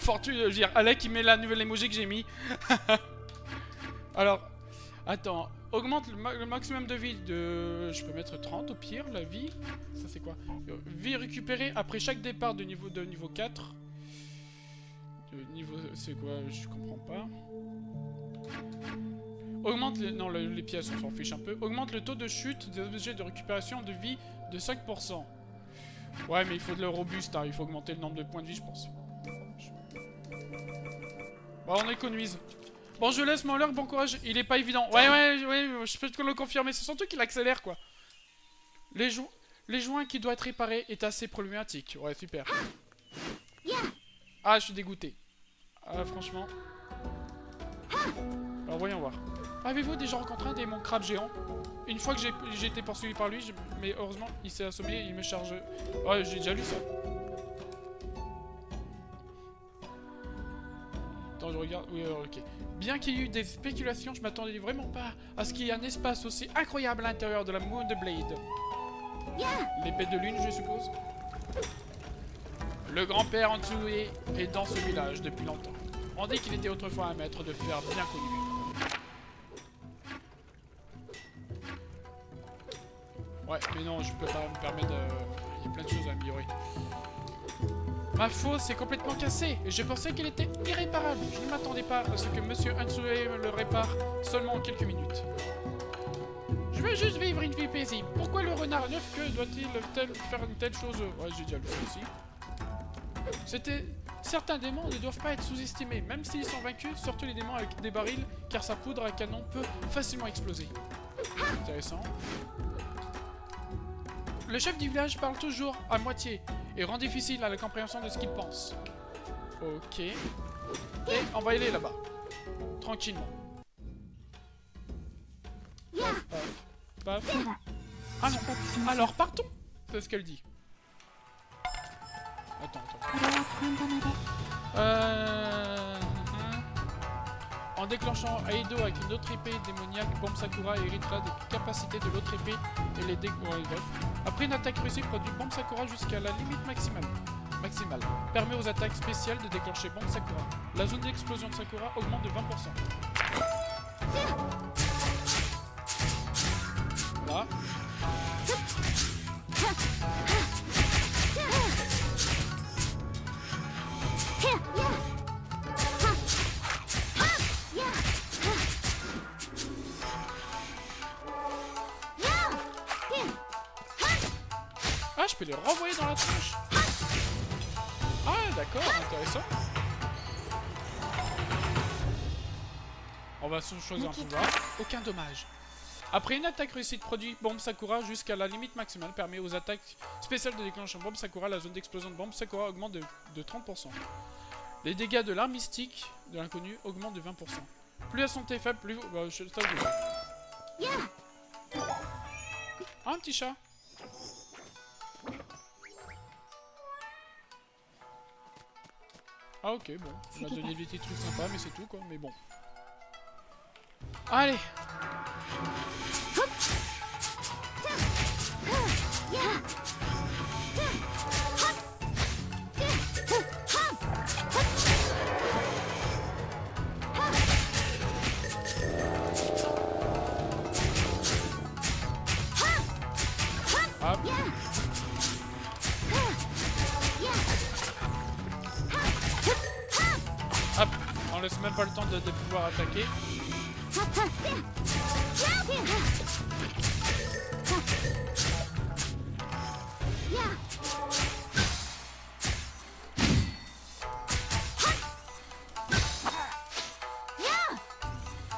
[SPEAKER 2] Fortune, je veux dire, Alec, il met la nouvelle emoji que j'ai mis. Alors, attends. Augmente le maximum de vie de... Je peux mettre 30 au pire, la vie. Ça, c'est quoi? Vie récupérée après chaque départ de niveau 4. Niveau... C'est quoi? Je comprends pas. Augmente les... Non, les pièces, on s'en fiche un peu. Augmente le taux de chute des objets de récupération de vie de 5%. Ouais, mais il faut de le robuste, hein. Il faut augmenter le nombre de points de vie, je pense. Bon, on économise. Bon, je laisse mon lurk, bon courage. Il est pas évident. Ouais, je peux te le confirmer. C'est son truc qui l'accélère, quoi. Les joints qui doivent être réparés est assez problématique. Ouais, super. Ah, je suis dégoûté. Ah, franchement. Alors, voyons voir. Avez-vous déjà rencontré un démon crabe géant? Une fois que j'ai été poursuivi par lui, mais heureusement, il s'est assommé et il me charge... Ouais, j'ai déjà lu ça. Attends, je regarde... Oui, ok. Bien qu'il y ait eu des spéculations, je m'attendais vraiment pas à ce qu'il y ait un espace aussi incroyable à l'intérieur de la Moon de Blade. L'épée de lune, je suppose. Le grand-père Antsue est dans ce village depuis longtemps. On dit qu'il était autrefois un maître de fer bien connu. Ouais, mais non, je peux pas me permettre de... Il y a plein de choses à améliorer. Ma fosse est complètement cassée et je pensais qu'elle était irréparable. Je ne m'attendais pas à ce que Monsieur Antsue le répare seulement en quelques minutes. Je veux juste vivre une vie paisible. Pourquoi le renard neuf que doit-il faire une telle chose? Ouais, j'ai déjà le fait aussi. Certains démons ne doivent pas être sous-estimés, même s'ils sont vaincus, surtout les démons avec des barils, car sa poudre à canon peut facilement exploser. Intéressant. Le chef du village parle toujours à moitié et rend difficile à la compréhension de ce qu'il pense. Ok. Et on va y aller là-bas. Tranquillement. Paf, paf, paf. Ah non. Alors partons. C'est ce qu'elle dit. Attends. En déclenchant Aido avec une autre épée démoniaque, Bombe Sakura héritera des capacités de l'autre épée et les dégâts. Après une attaque réussie, produit Bombe Sakura jusqu'à la limite maximale. Permet aux attaques spéciales de déclencher Bombe Sakura. La zone d'explosion de Sakura augmente de 20%. Là. Ah, je peux les renvoyer dans la tronche. Ah, d'accord, intéressant. On va choisir un pouvoir. Aucun dommage. Après une attaque réussie de produit Bombe Sakura jusqu'à la limite maximale permet aux attaques spéciales de déclencher Bombe Sakura. La zone d'explosion de Bombe Sakura augmente de 30%. Les dégâts de l'arme mystique de l'inconnu augmentent de 20%. Plus la santé est faible, plus... Bah, un petit chat. Ah ok, bon. On m'a donné des petits trucs sympas, mais c'est tout quoi, mais bon. Allez. Hop. Hop, on laisse même pas le temps de pouvoir attaquer.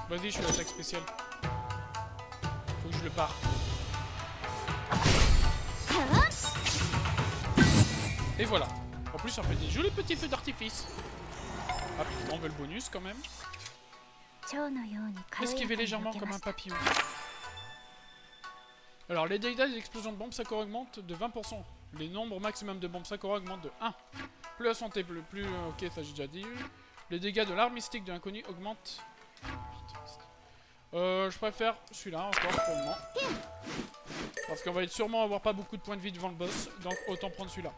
[SPEAKER 2] Vas-y, je fais l'attaque spéciale. Faut que je le pare. Et voilà. En plus, on fait des jolis petits feux d'artifice. Hop, on veut le bonus quand même. Esquiver légèrement comme un papillon. Alors, les dégâts des explosions de bombes Sakura augmentent de 20%. Les nombres maximum de bombes Sakura augmentent de 1. Plus la santé, plus... ok, ça j'ai déjà dit. Les dégâts de l'arme mystique de l'inconnu augmentent... je préfère celui-là encore pour le moment. Parce qu'on va sûrement avoir pas beaucoup de points de vie devant le boss. Donc autant prendre celui-là.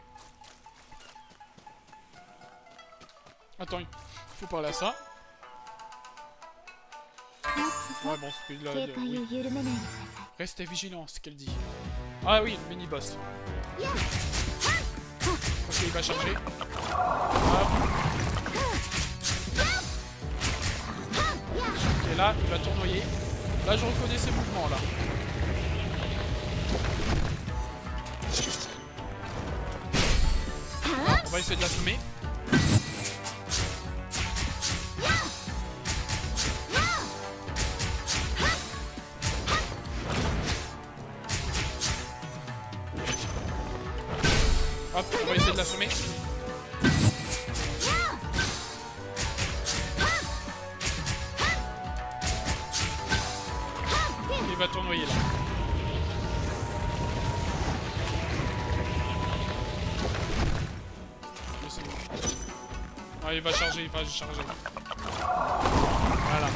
[SPEAKER 2] Attends, il faut parler à ça. Ouais bon, c'est que là... oui. Restez vigilants, c'est ce qu'elle dit. Ah oui, le mini-boss. Ok, il va charger. Hop. Et là, il va tournoyer. Là, je reconnais ses mouvements, là. On va essayer de l'assommer. Hop, on va essayer de l'assommer. Il va tournoyer là. Ah, il va charger, il va charger. Voilà.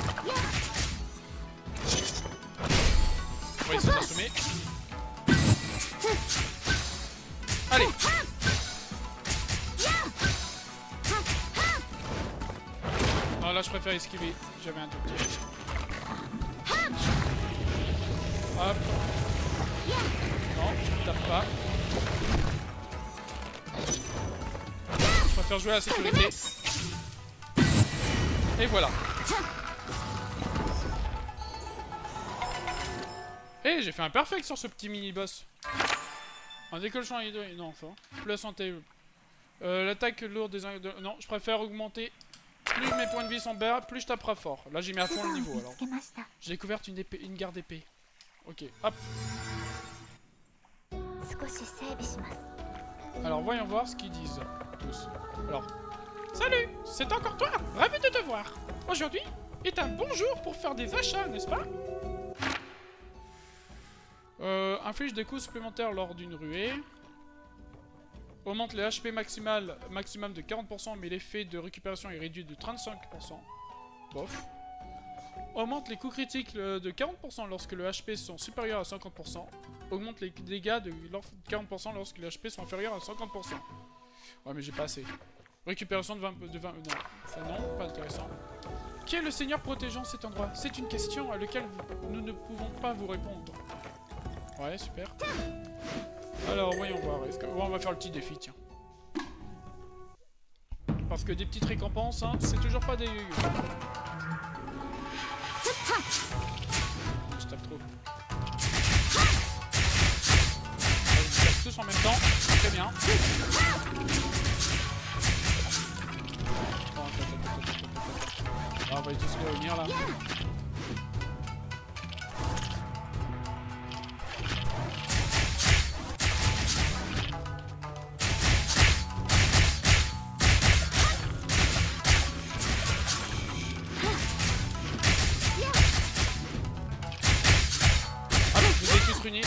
[SPEAKER 2] On va essayer de l'assommer. Allez. préfère esquiver. J'avais un doute. Hop. Non, tu ne tapes pas. Je préfère jouer à la sécurité. Et voilà. Et j'ai fait un perfect sur ce petit mini-boss. Un décollage et non, enfin. Plus la santé. L'attaque lourde des... Non, je préfère augmenter. Plus mes points de vie sont bas, plus je taperai fort. Là, j'ai mis à fond le niveau, alors. J'ai découvert une garde épée. Ok, hop. Alors, voyons voir ce qu'ils disent, tous. Alors, salut, c'est encore toi. Ravi de te voir. Aujourd'hui est un bon jour pour faire des achats, n'est-ce pas? Inflige des coups supplémentaires lors d'une ruée. Augmente les HP maximum de 40%, mais l'effet de récupération est réduit de 35%. Bof. Augmente les coups critiques de 40% lorsque le HP sont supérieurs à 50%. Augmente les dégâts de 40% lorsque les HP sont inférieurs à 50%. Ouais, mais j'ai pas assez. Récupération de 20... non, ça non, pas intéressant. Qui est le seigneur protégeant cet endroit? C'est une question à laquelle nous ne pouvons pas vous répondre. Ouais, super. Alors, voyons voir. On va faire le petit défi, tiens. Parce que des petites récompenses, hein, c'est toujours pas des... Je tape trop. Je tape tous en même temps. Très bien. Oh, ah, on va tous réunir là.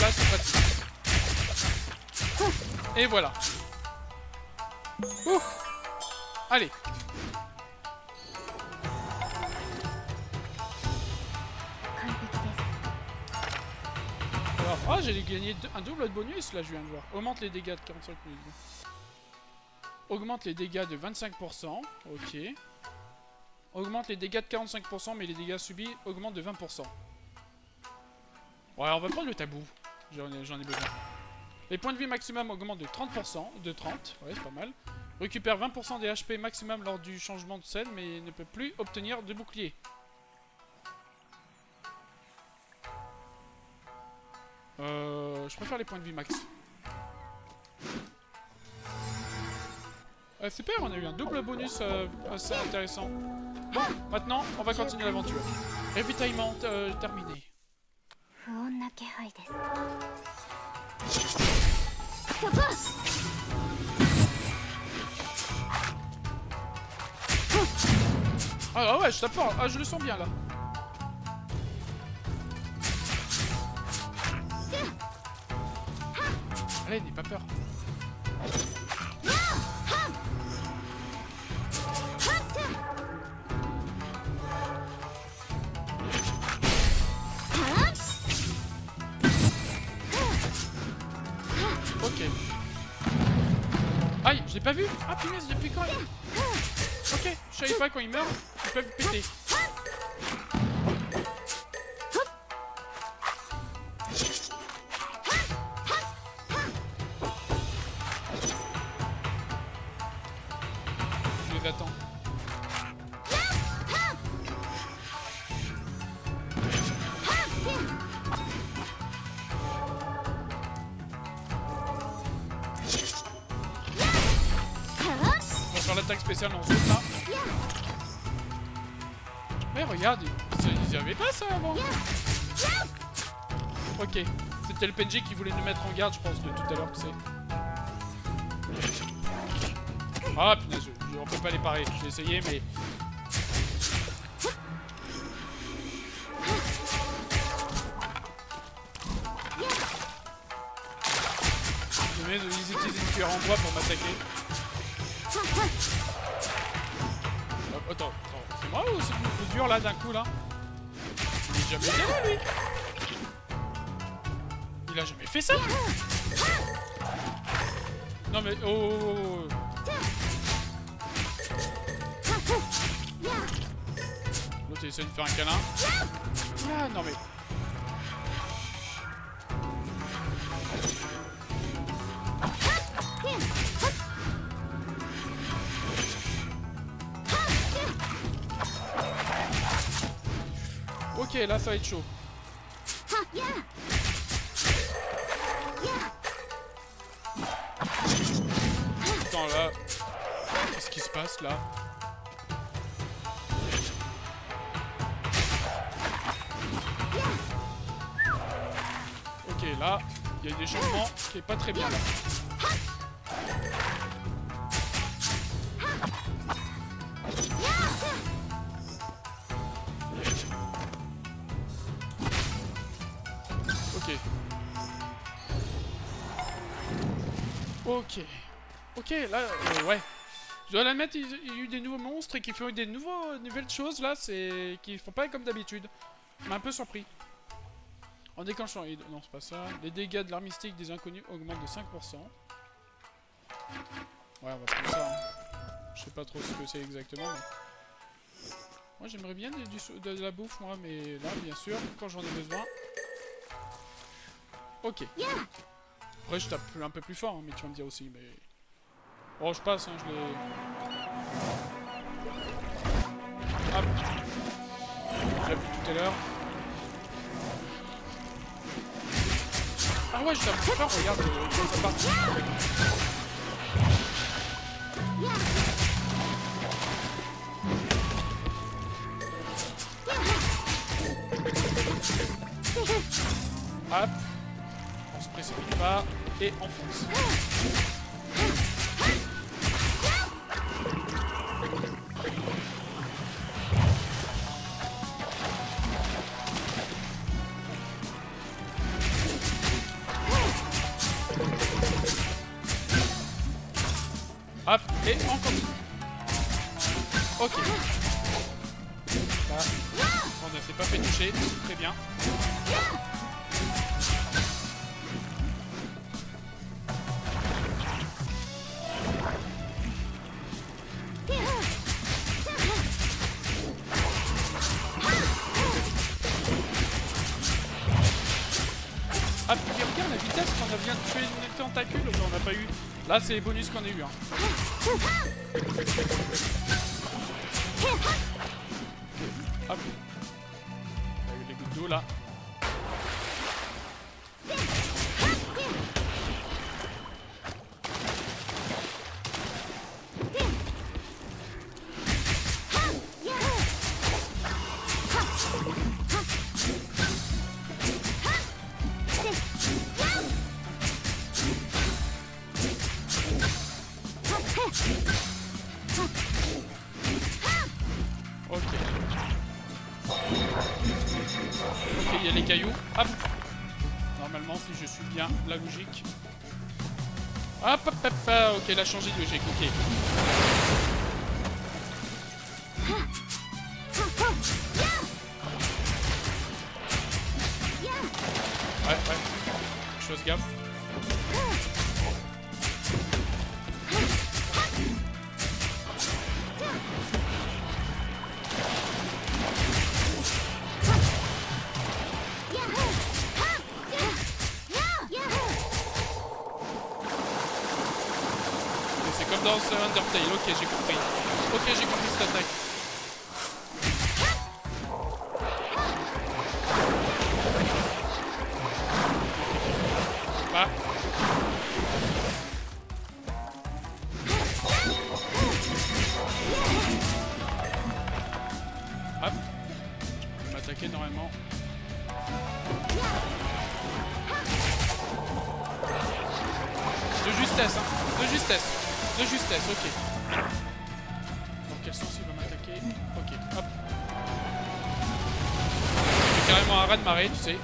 [SPEAKER 2] Là, c'est pratique. Et voilà. Ouh. Allez. Alors, oh, j'ai gagné un double de bonus, là, je viens de voir. Augmente les dégâts de 45 minutes. Augmente les dégâts de 25%. Ok. Augmente les dégâts de 45%, mais les dégâts subis augmentent de 20%. Ouais, on va prendre le tabou. J'en ai besoin. Les points de vie maximum augmentent de 30%. De 30, ouais, c'est pas mal. Récupère 20% des HP maximum lors du changement de scène, mais ne peut plus obtenir de bouclier. Je préfère les points de vie max. Super, on a eu un double bonus assez intéressant. Bon, maintenant, on va continuer l'aventure. Ravitaillement terminé. Ah ouais, je tape fort. Ah, je le sens bien là. Allez, n'aie pas peur. Ok. Aïe, je l'ai pas vu. Ah punaise, depuis quand? Ok, je savais pas quand ils meurent, ils peuvent péter. Je les attends. L'attaque spéciale en zone là. Mais regarde, ils avaient pas ça avant. Ok, c'était le PNJ qui voulait nous mettre en garde, je pense, de tout à l'heure, tu sais. Ah punaise, on peut pas les parer, j'ai essayé mais... Ils utilisent une cuillère en bois pour m'attaquer. Attends, c'est moi ou c'est plus dur là d'un coup là? Il est jamais été là lui. Il a jamais fait ça. Non mais oh. L'autre essaie de faire un câlin. Ah non mais... Ok, là ça va être chaud. Attends là... Qu'est-ce qui se passe là? Ok, là, il y a des changements qui est pas très bien là. Ok. Ok. Ok, là, ouais. Je dois l'admettre, il y a eu des nouveaux monstres et qui font des nouvelles choses là, c'est qui font pas comme d'habitude. Ça m'a un peu surpris. En déclenchant... Non, c'est pas ça. Les dégâts de l'arme mystique des inconnus augmentent de 5%. Ouais, on va prendre ça. Hein. Je sais pas trop ce que c'est exactement, mais... Moi, j'aimerais bien de la bouffe, moi, mais là, bien sûr, quand j'en ai besoin. Ok. Après, je tape un peu plus fort, hein, mais tu vas me dire aussi, mais... Oh, je passe, hein, je l'ai... Hop. J'ai vu tout à l'heure. Ah ouais, je tape plus fort, regarde, ça part. Hop. On se précipite pas et on fonce. Hop, et on continue. Ok. Là, on ne s'est pas fait toucher, c'est très bien. Ah, puis regarde la vitesse qu'on a vient de tuer une tentacule, on n'a pas eu. Là, c'est les bonus qu'on a eu. Hein. Hop. Il y a eu les gouttes d'eau là. Ok, il y a les cailloux. Hop. Normalement, si je suis bien la logique. Hop, hop, hop, hop. Ok, il a changé de logique. Ok. Ouais. Chose gaffe. C'est comme dans Undertale. Ok, j'ai compris. Ok, j'ai compris cette attaque. Bah. Hop. Je vais m'attaquer normalement. De justesse, hein. De justesse. De justesse, ok. Dans quel sens il va m'attaquer? Ok, hop. C'est carrément un raz de marée, tu sais.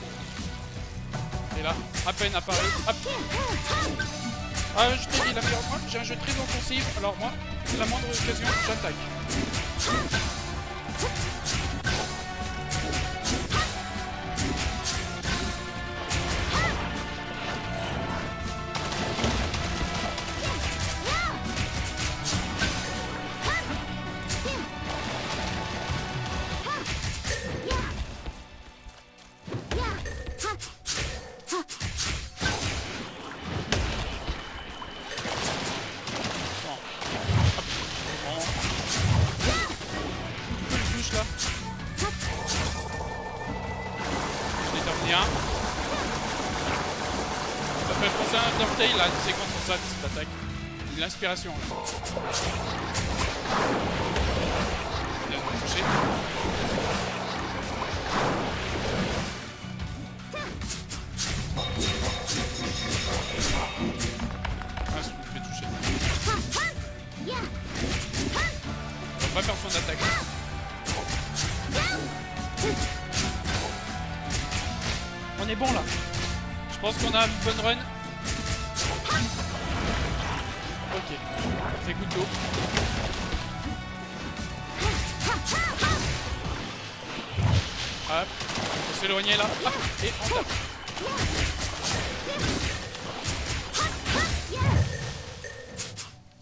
[SPEAKER 2] Et là, à peine apparu. Hop. Ah, je t'ai dit, moi, j'ai un jeu très offensif. Alors moi, la moindre occasion, j'attaque. c'est un Undertale là, c'est contre ça cette attaque. L'inspiration. Bien touché. Ah, ça me fait toucher. On va pas faire son attaque. On est bon là. Je pense qu'on a une bonne run. Ok. C'est goutte d'eau. Hop. On va s'éloigner là. Hop. Et on tape.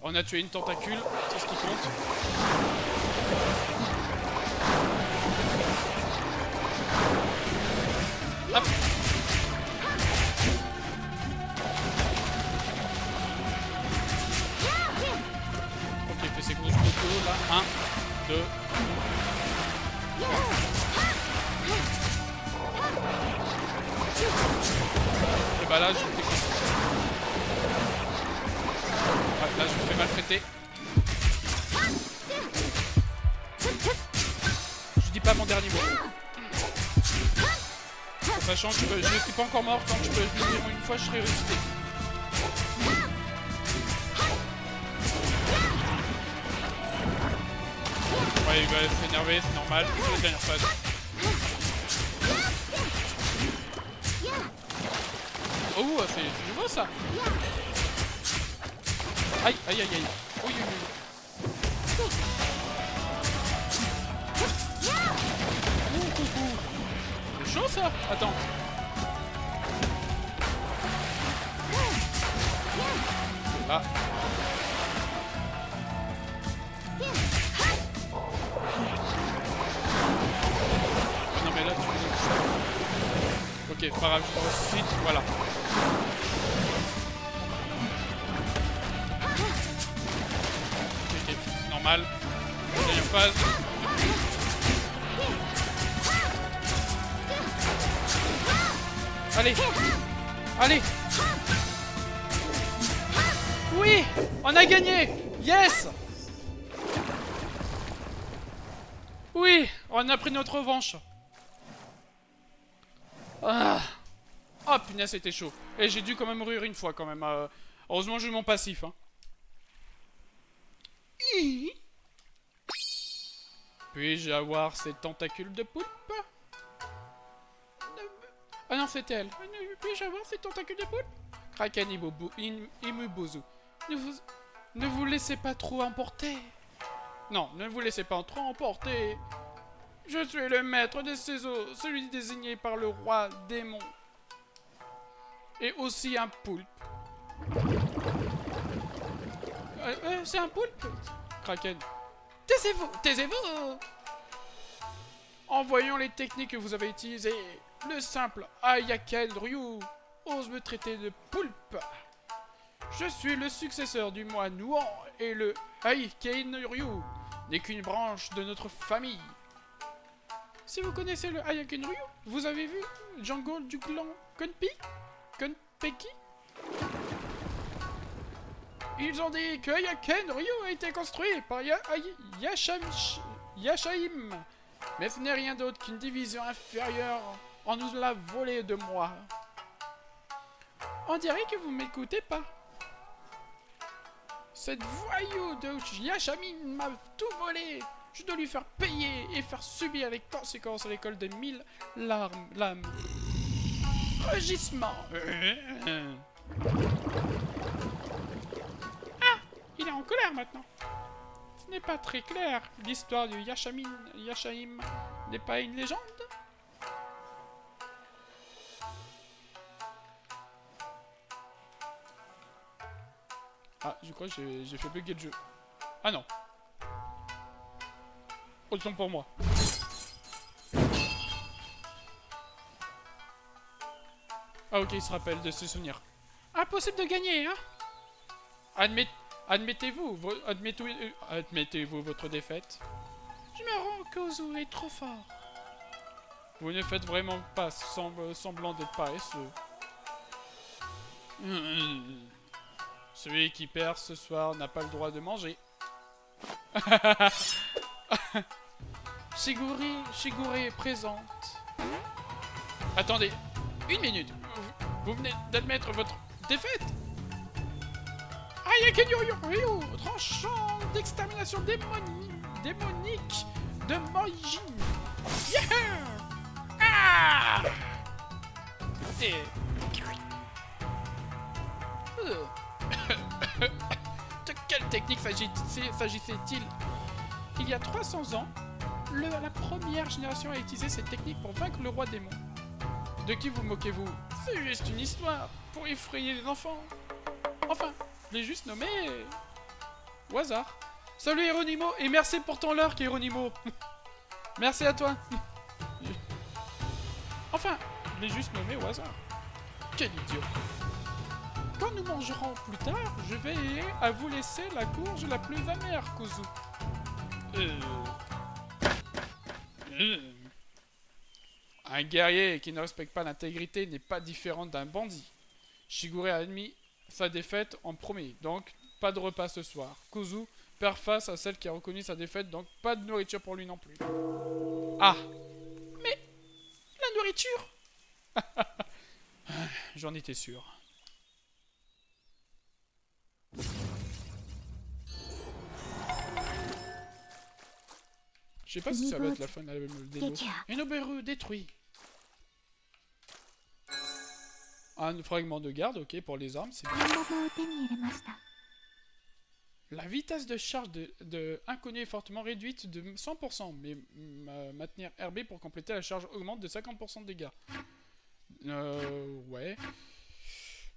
[SPEAKER 2] On a tué une tentacule. C'est ce qui compte. Hop. Ok, il fait ses grosses couteaux là. 1, 2. Et bah là, je le découpe. Ouais, là, je me fais maltraiter. Je dis pas mon dernier mot. Sachant que je ne suis pas encore mort, quand je peux le dire une fois, je serai ressuscité. Ouais, il va s'énerver, c'est normal, c'est la dernière phase. Oh, c'est nouveau ça. Aïe, aïe, aïe, aïe. Oui, oui, oui. C'est chaud ça. Attends. Ah. Non mais là tu me... Ok, pas grave, je te ressuscite, voilà. Ok, c'est normal. Deuxième phase. Allez. Allez. Oui, on a gagné. Yes. Oui, on a pris notre revanche. Ah. Oh punaise, c'était chaud. Et j'ai dû quand même mourir une fois quand même. Heureusement j'ai eu mon passif. Hein. Puis-je avoir ces tentacules de poulpe? Ah non, c'était elle. Puis-je avoir ces tentacules de poulpe? Kraken Imubozu. Ne vous laissez pas trop emporter. Non, ne vous laissez pas trop emporter. Je suis le maître de ces eaux, celui désigné par le roi démon. Et aussi un poulpe. C'est un poulpe? Kraken. Taisez-vous, taisez-vous. En voyant les techniques que vous avez utilisées, le simple Ayaken Ryu ose me traiter de poulpe. Je suis le successeur du moine Nuan et le Ayaken Ryu n'est qu'une branche de notre famille. Si vous connaissez le Ayaken Ryu, vous avez vu Jungle du clan Kunpeki? Ils ont dit que Ayaken Ryu a été construit par Yashaim. Mais ce n'est rien d'autre qu'une division inférieure. On nous l'a volé de moi. On dirait que vous m'écoutez pas. Cette voyou de Yashamin m'a tout volé. Je dois lui faire payer et faire subir les conséquences à l'école de 1000 lames. Rugissement. Ah, il est en colère maintenant. Ce n'est pas très clair. L'histoire du Yashaim n'est pas une légende. Ah, je crois que j'ai fait bugger le jeu. Ah non. Autant pour moi. Ah ok, il se rappelle de ses souvenirs. Impossible de gagner, hein. Admettez-vous votre défaite. Je me rends que Ozu est trop fort. Vous ne faites vraiment pas semblant d'être paresseux. Celui qui perd ce soir n'a pas le droit de manger. Shigure est présente. Attendez, une minute. Vous venez d'admettre votre défaite? Aïe, tranchant d'extermination démonique de Moijin. Yeah! Ah! Et... De quelle technique s'agissait-il? Il y a 300 ans, la première génération a utilisé cette technique pour vaincre le roi démon. De qui vous moquez-vous? C'est juste une histoire pour effrayer les enfants. Enfin, je l'ai juste nommé au hasard. Salut Hieronimo, et merci pour ton lurk Hieronimo. Merci à toi. Enfin, je l'ai juste nommé au hasard. Quel idiot. Quand nous mangerons plus tard, je vais à vous laisser la courge la plus amère, Kuzu. Un guerrier qui ne respecte pas l'intégrité n'est pas différent d'un bandit. Shigure a admis sa défaite en premier, donc pas de repas ce soir. Kuzu perd face à celle qui a reconnu sa défaite, donc pas de nourriture pour lui non plus. Ah! Mais la nourriture? J'en étais sûr. Je sais pas si ça va être la fin de la démo. Inoberu détruit. Un fragment de garde, ok, pour les armes, c'est bien. La vitesse de charge de inconnu est fortement réduite de 100%, mais maintenir RB pour compléter la charge augmente de 50% de dégâts. Ouais.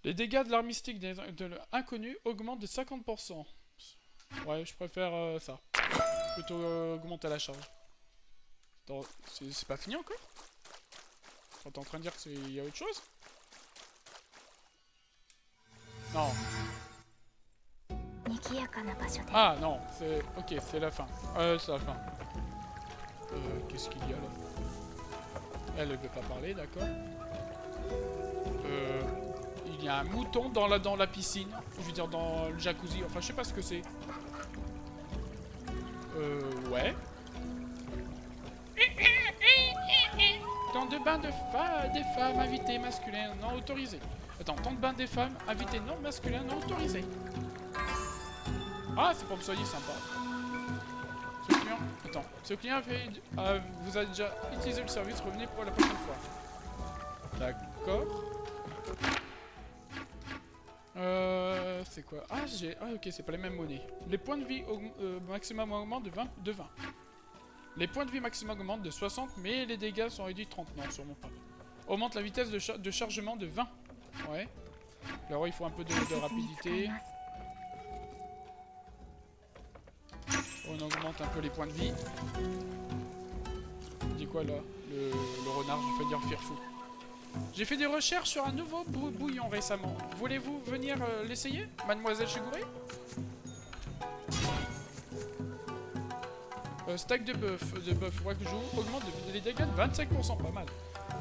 [SPEAKER 2] Les dégâts de l'arme mystique de l'inconnu augmentent de 50%. Ouais, je préfère ça. Plutôt augmenter la charge. C'est pas fini encore? T'es en train de dire qu'il y a autre chose? Non. Ah non, c'est... Ok, c'est la fin. C'est la fin. Qu'est-ce qu'il y a là? Elle veut pas parler, d'accord. Il y a un mouton dans la piscine. Je veux dire dans le jacuzzi. Enfin, je sais pas ce que c'est. Ouais. Temps de bain des femmes invitées masculines non autorisées. Attends, temps de bain des femmes invitées non masculines non autorisées. Ah, c'est pour que vous soyez sympa. Ce client... Attends, ce client vous a déjà utilisé le service, revenez pour la prochaine fois. D'accord. C'est quoi? Ah, ok, c'est pas les mêmes monnaies. Les points de vie maximum augmentent de 20. Les points de vie maximum augmentent de 60, mais les dégâts sont réduits de 30. Non, sûrement pas. Augmente la vitesse de chargement de 20. Ouais. Alors, il faut un peu de rapidité. On augmente un peu les points de vie. Dis quoi là? Le renard, je fais dire Firfou. J'ai fait des recherches sur un nouveau bouillon récemment. Voulez-vous venir l'essayer, mademoiselle Shigure? Stack de bœuf Wakujou augmente les dégâts de 25%, pas mal.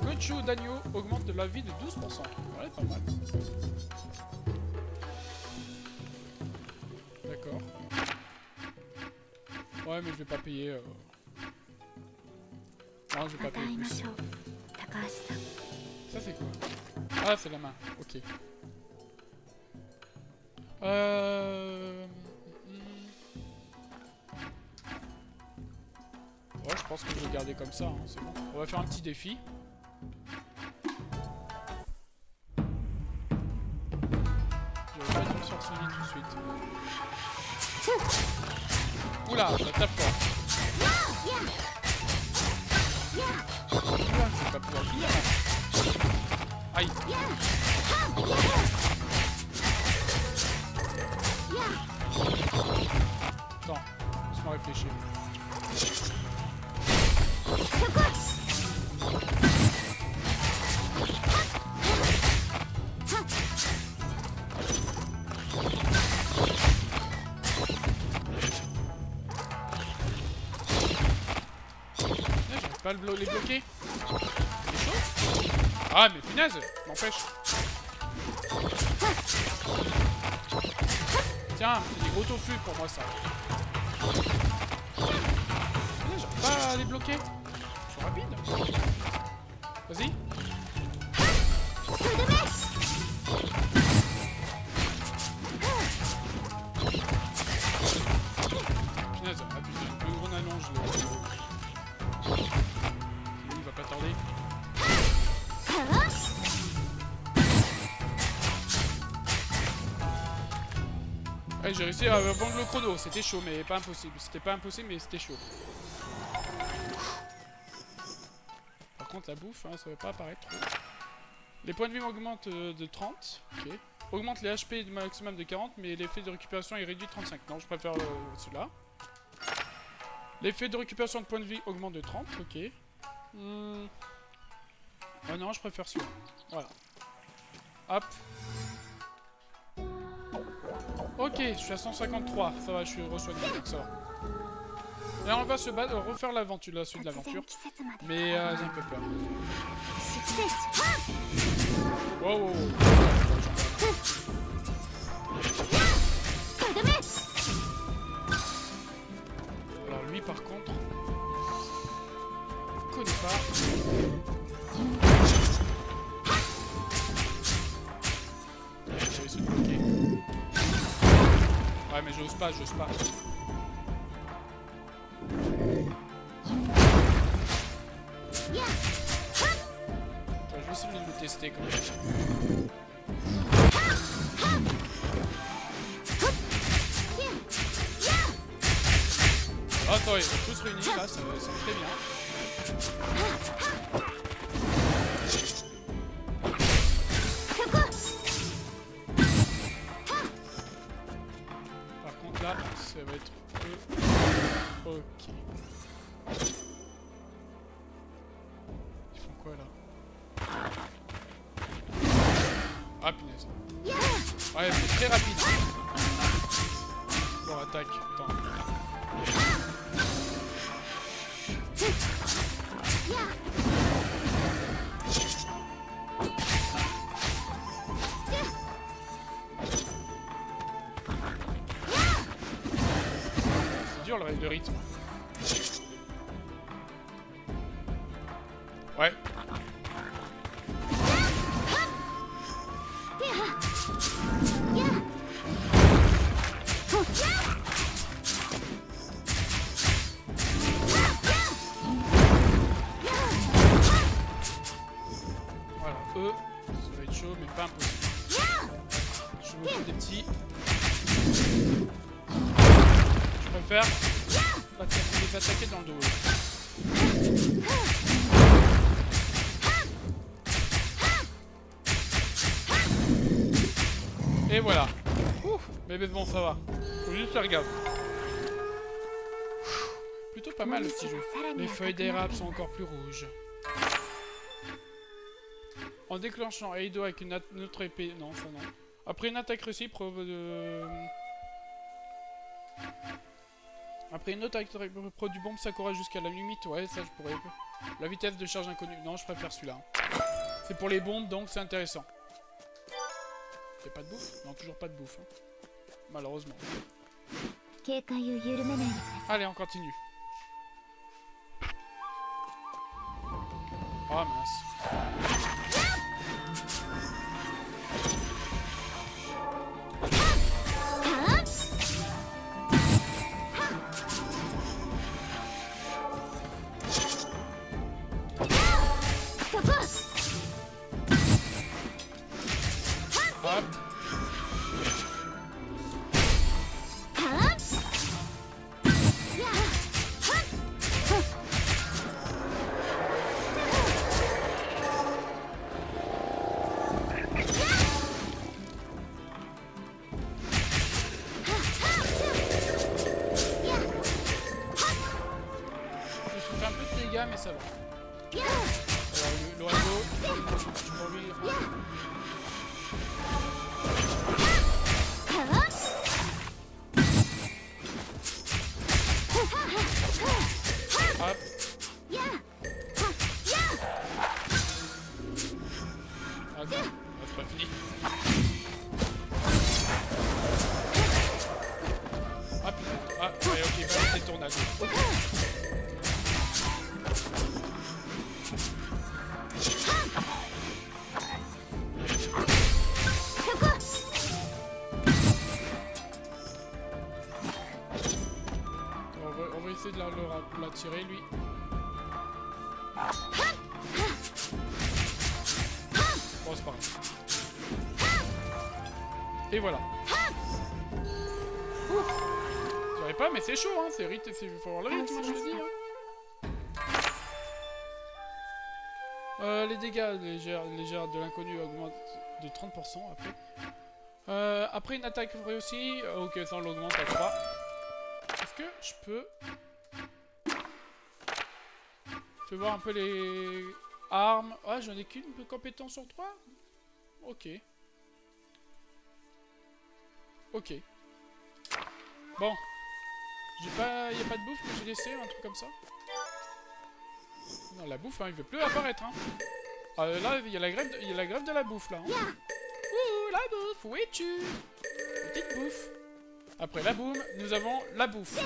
[SPEAKER 2] Gochu d'agneau augmente de la vie de 12%. Ouais, pas mal. D'accord. Ouais, mais je vais pas payer... Non, je vais pas payer plus. Ça c'est quoi? Ah, c'est la main. Ok. Ouais, je pense que je vais le garder comme ça, hein, c'est bon. On va faire un petit défi. Je vais pas dire sur Sony tout de suite. Oula, ça tape fort. Oula, je vais pas pouvoir finir. Aïe. Attends, laisse-moi réfléchir. J'arrive pas à les bloquer. Ah mais punaise, m'empêche. Tiens, c'est des gros tofu pour moi ça. J'arrive pas à les bloquer. Je suis rapide. Vas-y. Punaise, le gros allonge là. Il va pas tarder. Ouais, j'ai réussi à vendre le chrono, c'était chaud mais pas impossible. C'était pas impossible mais c'était chaud. Par contre la bouffe, hein, ça va pas apparaître trop. Les points de vie augmentent de 30. Ok. Augmente les HP du maximum de 40 mais l'effet de récupération est réduit de 35. Non, je préfère celui-là. L'effet de récupération de points de vie augmente de 30. Ok. Oh non, je préfère celui-là. Voilà. Hop. Ok, je suis à 153, ça va, je suis re-soigné, donc ça va. Et on va se battre, refaire l'aventure, la suite de l'aventure. Mais j'ai un peu peur. Wow, wow, wow. Alors lui par contre, je connais pas. J'ai essayé de bloquer. Ouais mais j'ose pas, j'ose pas. Je vais essayer de le tester quand même. Oh, attends, ils sont tous réunis là, ça me semble très bien. Par contre là, ça va être ok. Ils font quoi là? Ah punaise. Ouais, c'est très rapide. Bon, attaque. Attends. C'est dur le rythme. Ouais. Voilà, eux, ça va être chaud, mais pas impossible. Je m'occupe des petits. Je préfère les attaquer dans le dos. Et voilà. Ouf, mais bon, ça va. Faut juste faire gaffe. Plutôt pas mal le petit jeu. Les feuilles d'érable sont encore plus rouges. En déclenchant Eido avec une autre épée. Non, ça non. Après une attaque réussie, après une autre attaque produit bombe Sakura jusqu'à la limite. Ouais, ça je pourrais. La vitesse de charge inconnue. Non, je préfère celui-là. C'est pour les bombes, donc c'est intéressant. Y'a pas de bouffe? Non, toujours pas de bouffe. Hein. Malheureusement. Allez, on continue. Oh mince. Hop. Je me suis fait un peu de dégâts, mais ça va. Alors, l'oiseau, je peux lui... Hop. Ah, c'est pas fini. essayer de l'attirer, lui. Bon, c'est pas grave. Et voilà. J'arrive pas, mais c'est chaud, hein. C'est rythme, il faut avoir le rythme, je te dis. Hein. Les dégâts légers de l'inconnu augmentent de 30% après. Après une attaque réussie, ok, ça on l'augmente à 3. Est-ce que je peux... Je vais voir un peu les armes. Ah, j'en ai qu'une compétence sur 3. Ok. Ok. Bon. J'ai pas... Y'a pas de bouffe que j'ai laissé, un truc comme ça? Non, la bouffe, hein, il veut plus apparaître, hein. Là, il y a la grève de la bouffe, là. Hein. Ouh, la bouffe, où es-tu? Petite bouffe. Après la boum, nous avons la bouffe.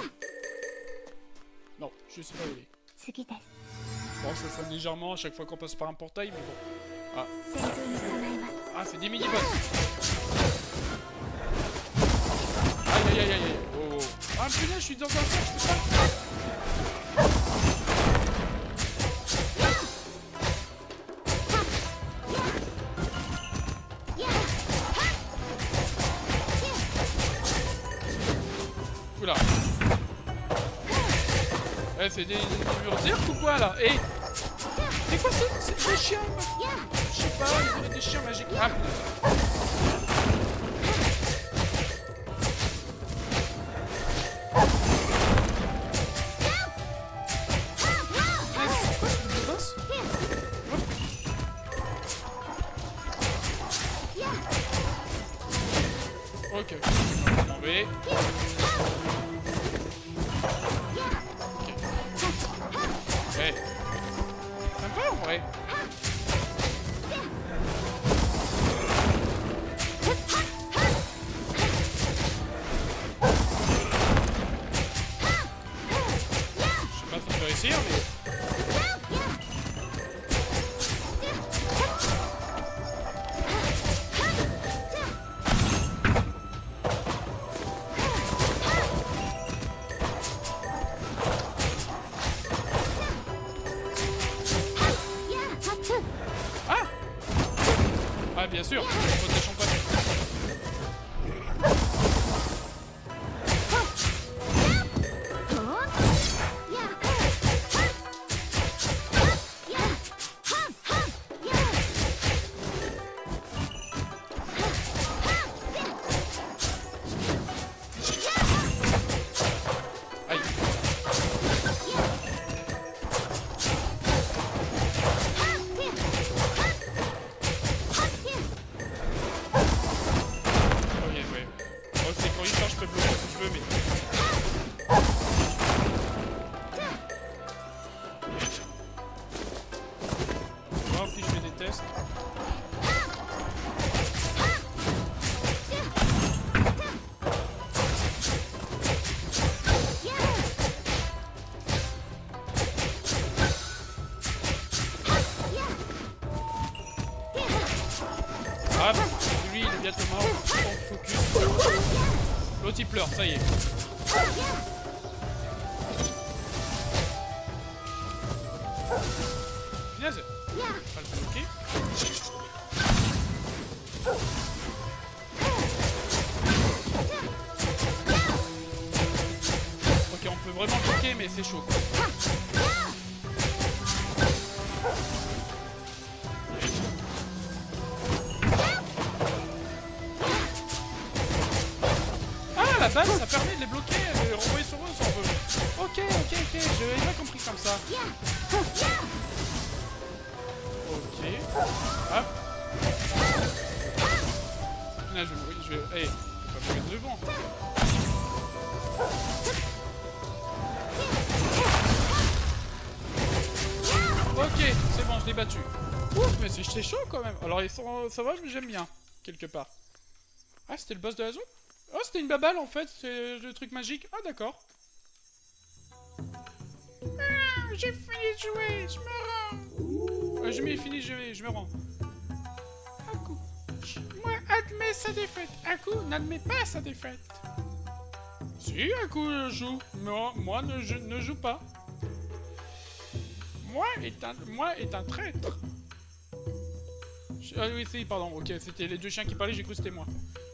[SPEAKER 2] Non, je sais pas où il est. Bon, ça sonne légèrement à chaque fois qu'on passe par un portail, mais bon. Ah, ah c'est des mini-boss. Aïe, aïe, aïe, aïe. Oh, oh. Ah, putain, je suis dans un cercle, je peux pas... Oula. Eh, c'est des murs d'irk ou quoi là? Eh, c'est quoi ça? C'est des chiens? Je sais pas, il dirait des chiens magiques. Ah, ok, on va tomber. Ouais. Sympa en vrai. Je sais pas si on peut réussir, mais... Ah, bien sûr, protège pas. Aïe. Je peux bloquer si je veux, mais... On va voir si je fais des tests. Ah, lui il est bientôt mort. On focus. L'autre il pleure, ça y est. Punaise. On va le bloquer. Ok, on peut vraiment bloquer, mais c'est chaud. La balle, ça permet de les bloquer et de les renvoyer sur eux si on veut. Ok, j'avais bien compris comme ça. Ok. Hop. Là, je vais... Hey, je vais pas me mettre devant. Ok, c'est bon, je l'ai battu. Ouf, mais c'est chaud quand même. Alors, ils sont... ça va, mais j'aime bien, quelque part. Ah, c'était le boss de la zone? Oh, c'était une babale en fait, c'est le truc magique. Ah, d'accord. Ah, j'ai fini de jouer, je me rends. J'ai fini de jouer, je me rends. Aku, moi, admets sa défaite. Aku n'admet pas sa défaite. Si, Aku joue. Moi ne joue pas. Moi est un traître. Ah oui, si, pardon, ok, c'était les deux chiens qui parlaient, j'ai cru que c'était moi.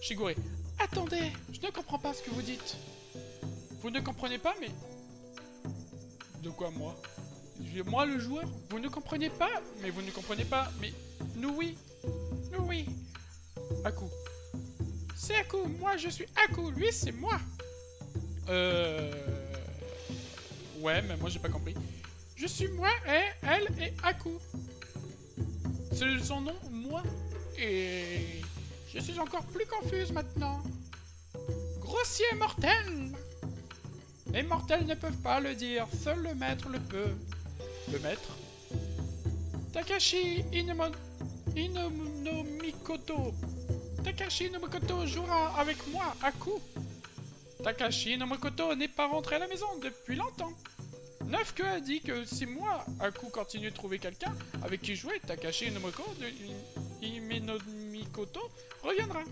[SPEAKER 2] Shigure. Attendez, je ne comprends pas ce que vous dites. Vous ne comprenez pas, mais... De quoi, moi? Moi, le joueur? Vous ne comprenez pas? Mais vous ne comprenez pas, mais... Nous, oui. Nous, oui. Aku. C'est Aku, moi, je suis Aku, lui, c'est moi. Ouais, mais moi, j'ai pas compris. Je suis moi et elle est Aku. C'est son nom, moi. Et... Je suis encore plus confuse maintenant. Grossier mortel! Les mortels ne peuvent pas le dire, seul le maître le peut. Le maître? Takashi Inomikoto. Takashi Inomikoto jouera avec moi, Aku. Takashi Inomikoto n'est pas rentré à la maison depuis longtemps. Neufke a dit que si moi, Aku, continue de trouver quelqu'un avec qui jouer, Takashi Inomikoto reviendra.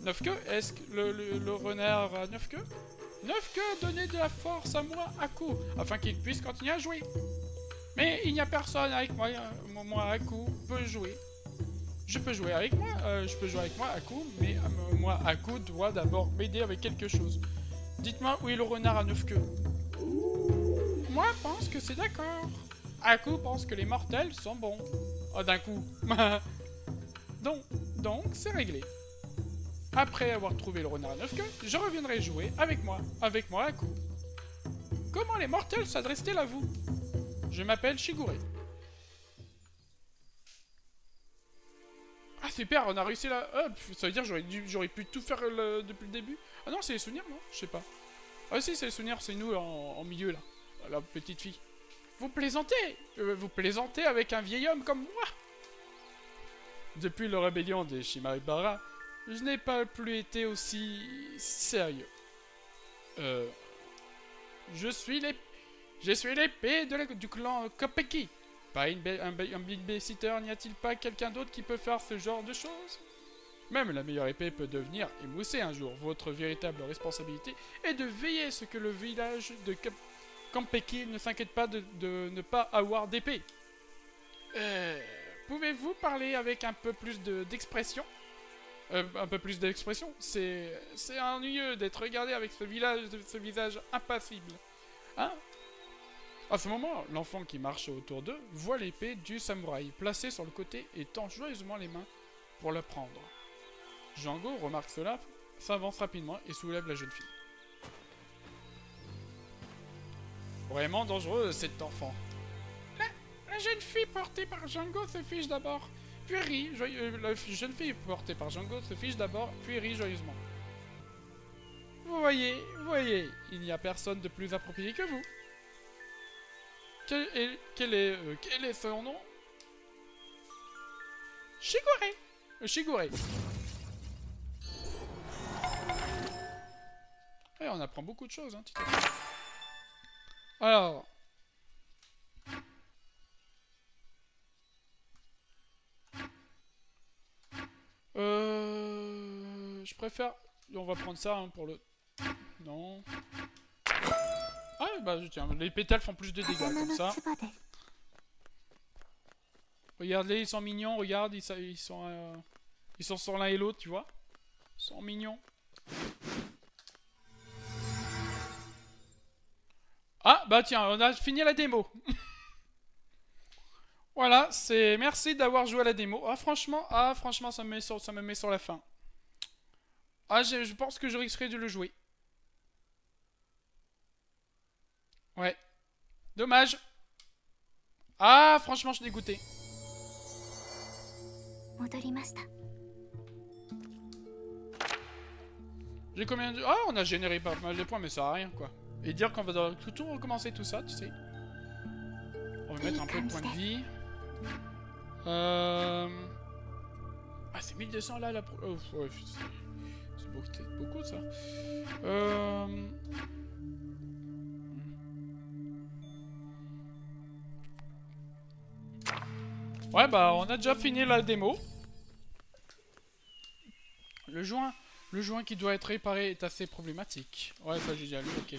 [SPEAKER 2] Neufke, est-ce que le renard à Neufke? Neufke a donné de la force à moi, Aku, afin qu'il puisse continuer à jouer. Mais il n'y a personne avec moi, moi, Aku, peut jouer. Je peux jouer avec moi, Aku, mais moi, Aku, doit d'abord m'aider avec quelque chose. Dites-moi où est le renard à Neufke. Moi, pense que c'est d'accord. Aku pense que les mortels sont bons. Oh, d'un coup. Donc, c'est réglé. Après avoir trouvé le renard à Neufke, je reviendrai jouer avec moi, Aku. Comment les mortels s'adressent-ils à vous? Je m'appelle Shigure. Ah super, on a réussi là. Ça veut dire j'aurais pu tout faire depuis le début. Ah non, c'est les souvenirs, non? Je sais pas. Ah si, c'est les souvenirs, c'est nous en milieu là. La petite fille. Vous plaisantez? Vous plaisantez avec un vieil homme comme moi? Depuis la rébellion des Shimaibara, je n'ai pas plus été aussi sérieux. Je suis l'épée du clan Kopeki. Pas un babysitter, n'y a-t-il pas quelqu'un d'autre qui peut faire ce genre de choses? Même la meilleure épée peut devenir émoussée un jour. Votre véritable responsabilité est de veiller à ce que le village de Kopeki ne s'inquiète pas de ne pas avoir d'épée. Pouvez-vous parler avec un peu plus d'expression? Un peu plus d'expression? C'est ennuyeux d'être regardé avec ce visage impassible. Hein? À ce moment, l'enfant qui marche autour d'eux voit l'épée du samouraï placée sur le côté et tend joyeusement les mains pour la prendre. Django remarque cela, s'avance rapidement et soulève la jeune fille. Vraiment dangereux cet enfant. La jeune fille portée par Django se fiche d'abord, puis rit la jeune fille portée par Django se fiche d'abord, puis rit joyeusement. Vous voyez, il n'y a personne de plus approprié que vous. Quel est son nom? Shigure. Shigure. Et on apprend beaucoup de choses, hein, petit à petit. Alors... Je préfère... On va prendre ça hein, pour le... Non... Ah bah tiens, les pétales font plus de dégâts comme ça. Regardez, ils sont mignons, regarde, ils sont sur l'un et l'autre, tu vois. Ils sont mignons. Ah bah tiens, on a fini la démo. Voilà, c'est... Merci d'avoir joué à la démo. Ah franchement, ça me met sur la fin. Ah, je pense que je risquerai de le jouer. Ouais. Dommage. Ah, franchement, je suis dégoûté. J'ai combien de... Ah, on a généré pas mal de points, mais ça sert à rien, quoi. Et dire qu'on va devoir tout recommencer tout ça, tu sais. On va mettre un peu de points de vie. Ah, c'est 1200 là, la... Oh, ouais, c'est beaucoup, ça. Ouais, bah, on a déjà fini la démo. Le Le joint qui doit être réparé est assez problématique. Ouais, ça j'ai déjà lu, ok.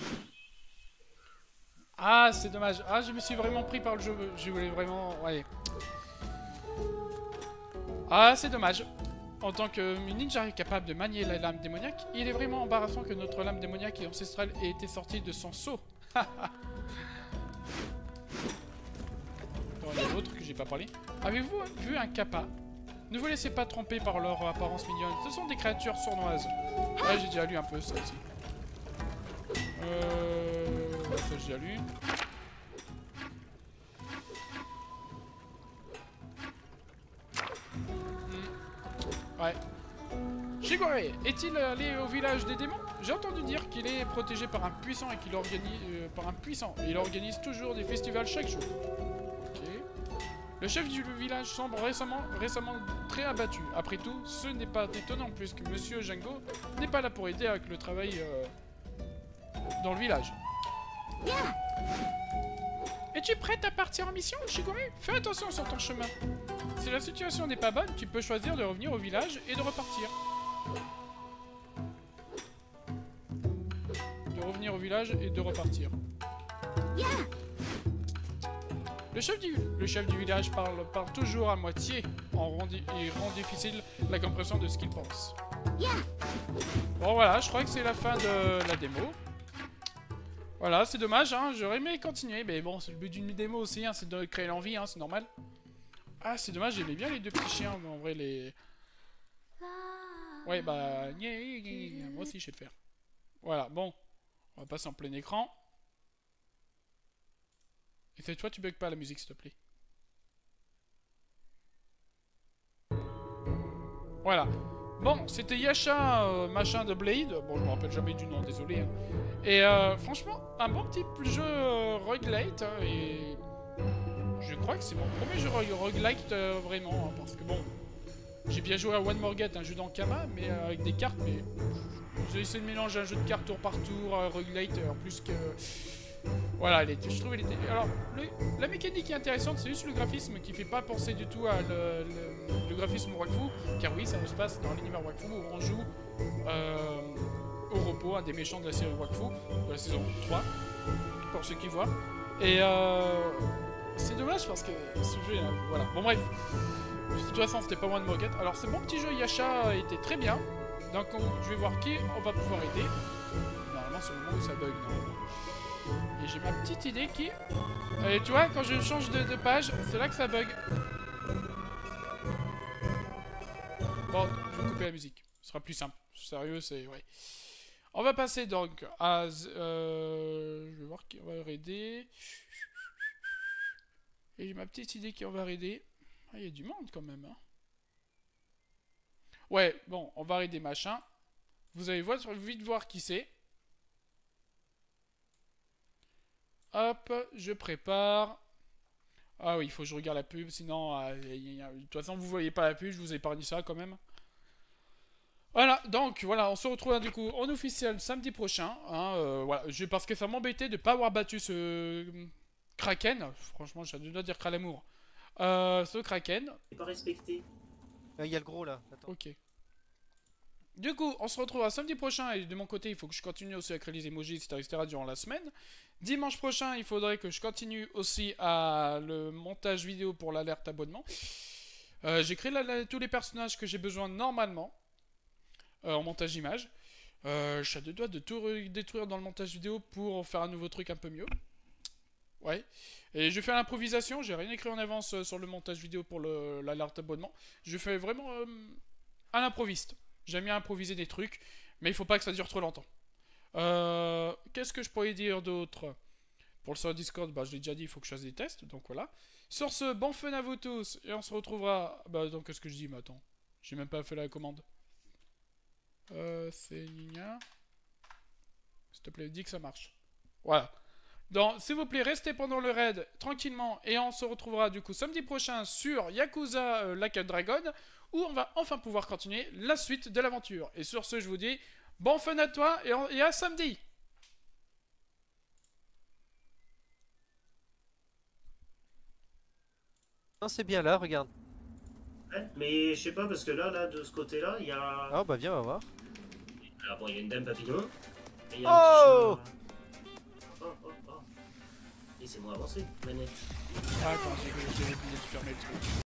[SPEAKER 2] Ah, c'est dommage. Ah, je me suis vraiment pris par le jeu. Je voulais vraiment... Ouais. Ah, c'est dommage. En tant que ninja capable de manier la lame démoniaque, il est vraiment embarrassant que notre lame démoniaque et ancestrale ait été sortie de son seau. Attends, il y a d'autres que j'ai pas parlé. Avez-vous vu un kappa? Ne vous laissez pas tromper par leur apparence mignonne. Ce sont des créatures sournoises. Ouais, j'ai déjà lu un peu ça aussi. Ça j'ai déjà lu. Ouais. Shigure, est-il allé au village des démons? J'ai entendu dire qu'il est protégé par un puissant et qu'il il organise toujours des festivals chaque jour. Ok. Le chef du village semble récemment très abattu. Après tout, ce n'est pas étonnant puisque Monsieur Django n'est pas là pour aider avec le travail dans le village. Es-tu prête à partir en mission, Shigure? Fais attention sur ton chemin. Si la situation n'est pas bonne, tu peux choisir de revenir au village et de repartir. De revenir au village et de repartir. Le chef du village parle toujours à moitié et rend difficile la compréhension de ce qu'il pense. Bon voilà, je crois que c'est la fin de la démo. Voilà, c'est dommage, hein, j'aurais aimé continuer, mais bon, c'est le but d'une démo aussi, hein, c'est de créer l'envie, hein, c'est normal. Ah, c'est dommage, j'aimais bien les deux petits chiens, mais en vrai, les... Ouais, bah... Moi aussi, je sais le faire. Voilà, bon. On va passer en plein écran. Et cette fois, tu bugs pas la musique, s'il te plaît. Voilà. Bon, c'était Yasha, machin de Blade. Bon, je me rappelle jamais du nom, désolé. Hein. Et franchement, un bon petit jeu roguelite. Hein, et je crois que c'est mon premier jeu roguelite vraiment. Hein, parce que bon, j'ai bien joué à One More Get, un jeu d'Ankama, mais avec des cartes. Mais j'ai essayé de mélanger un jeu de cartes tour par tour, roguelite, en plus que... Voilà, je trouve elle était... Alors, la mécanique est intéressante, c'est juste le graphisme qui fait pas penser du tout à le graphisme Wakfu, car oui, ça se passe dans l'univers Wakfu où on joue au repos, un des méchants de la série Wakfu, de la saison 3, pour ceux qui voient. Et c'est dommage parce que ce jeu, voilà. Bon bref, de toute façon c'était pas One More Get. Alors ce bon petit jeu Yasha était très bien, donc je vais voir qui on va pouvoir aider. Normalement c'est le moment où ça bug, normalement. Et j'ai ma petite idée qui... Et tu vois, quand je change de page, c'est là que ça bug. Bon, je vais couper la musique. Ce sera plus simple. Sérieux, c'est... Ouais. On va passer donc à... je vais voir qui on va aider. Et j'ai ma petite idée qui on va aider. Ah, il y a du monde quand même. Hein. Ouais, bon, on va aider machin. Vous allez vite voir qui c'est. Hop, je prépare. Ah oui, il faut que je regarde la pub, sinon... de toute façon, vous voyez pas la pub, je vous épargne ça quand même. Voilà, donc voilà, on se retrouve du coup en officiel samedi prochain. Hein, voilà, parce que ça m'embêtait de pas avoir battu ce Kraken. Franchement, je dois dire Kralamour. Ce Kraken.
[SPEAKER 4] C'est pas respecté.
[SPEAKER 5] Il y a le gros là. Attends.
[SPEAKER 2] Ok. Du coup, on se retrouve samedi prochain et de mon côté, il faut que je continue aussi à créer les emojis, etc. durant la semaine. Dimanche prochain, il faudrait que je continue aussi à le montage vidéo pour l'alerte abonnement. J'ai créé tous les personnages que j'ai besoin normalement en montage image. Je suis à deux doigts de tout détruire dans le montage vidéo pour faire un nouveau truc un peu mieux. Ouais. Et je fais l'improvisation, j'ai rien écrit en avance sur le montage vidéo pour l'alerte abonnement. Je fais vraiment à l'improviste. J'aime bien improviser des trucs, mais il faut pas que ça dure trop longtemps. Qu'est-ce que je pourrais dire d'autre? Pour le serveur Discord, bah, je l'ai déjà dit, il faut que je fasse des tests, donc voilà. Sur ce, bon fun à vous tous, et on se retrouvera... Bah, donc, qu'est-ce que je dis, mais attends. J'ai même pas fait la commande. C'est Nina. S'il te plaît, dis que ça marche. Voilà. Donc, s'il vous plaît, restez pendant le raid, tranquillement, et on se retrouvera, du coup, samedi prochain sur Yakuza Like a Dragon, où on va enfin pouvoir continuer la suite de l'aventure. Et sur ce, je vous dis, bon fun à toi, et à samedi!
[SPEAKER 5] Non, c'est bien là, regarde.
[SPEAKER 4] Ouais, mais je sais pas, parce que là, de ce côté-là, il y a...
[SPEAKER 5] Ah bah viens, on va voir.
[SPEAKER 4] Alors bon, il y a une dame papillon. Et il y a
[SPEAKER 5] Oh
[SPEAKER 4] un petit chat. Oh. Laissez-moi avancer, manette.
[SPEAKER 2] Ah, attends, j'ai oublié de fermer le truc.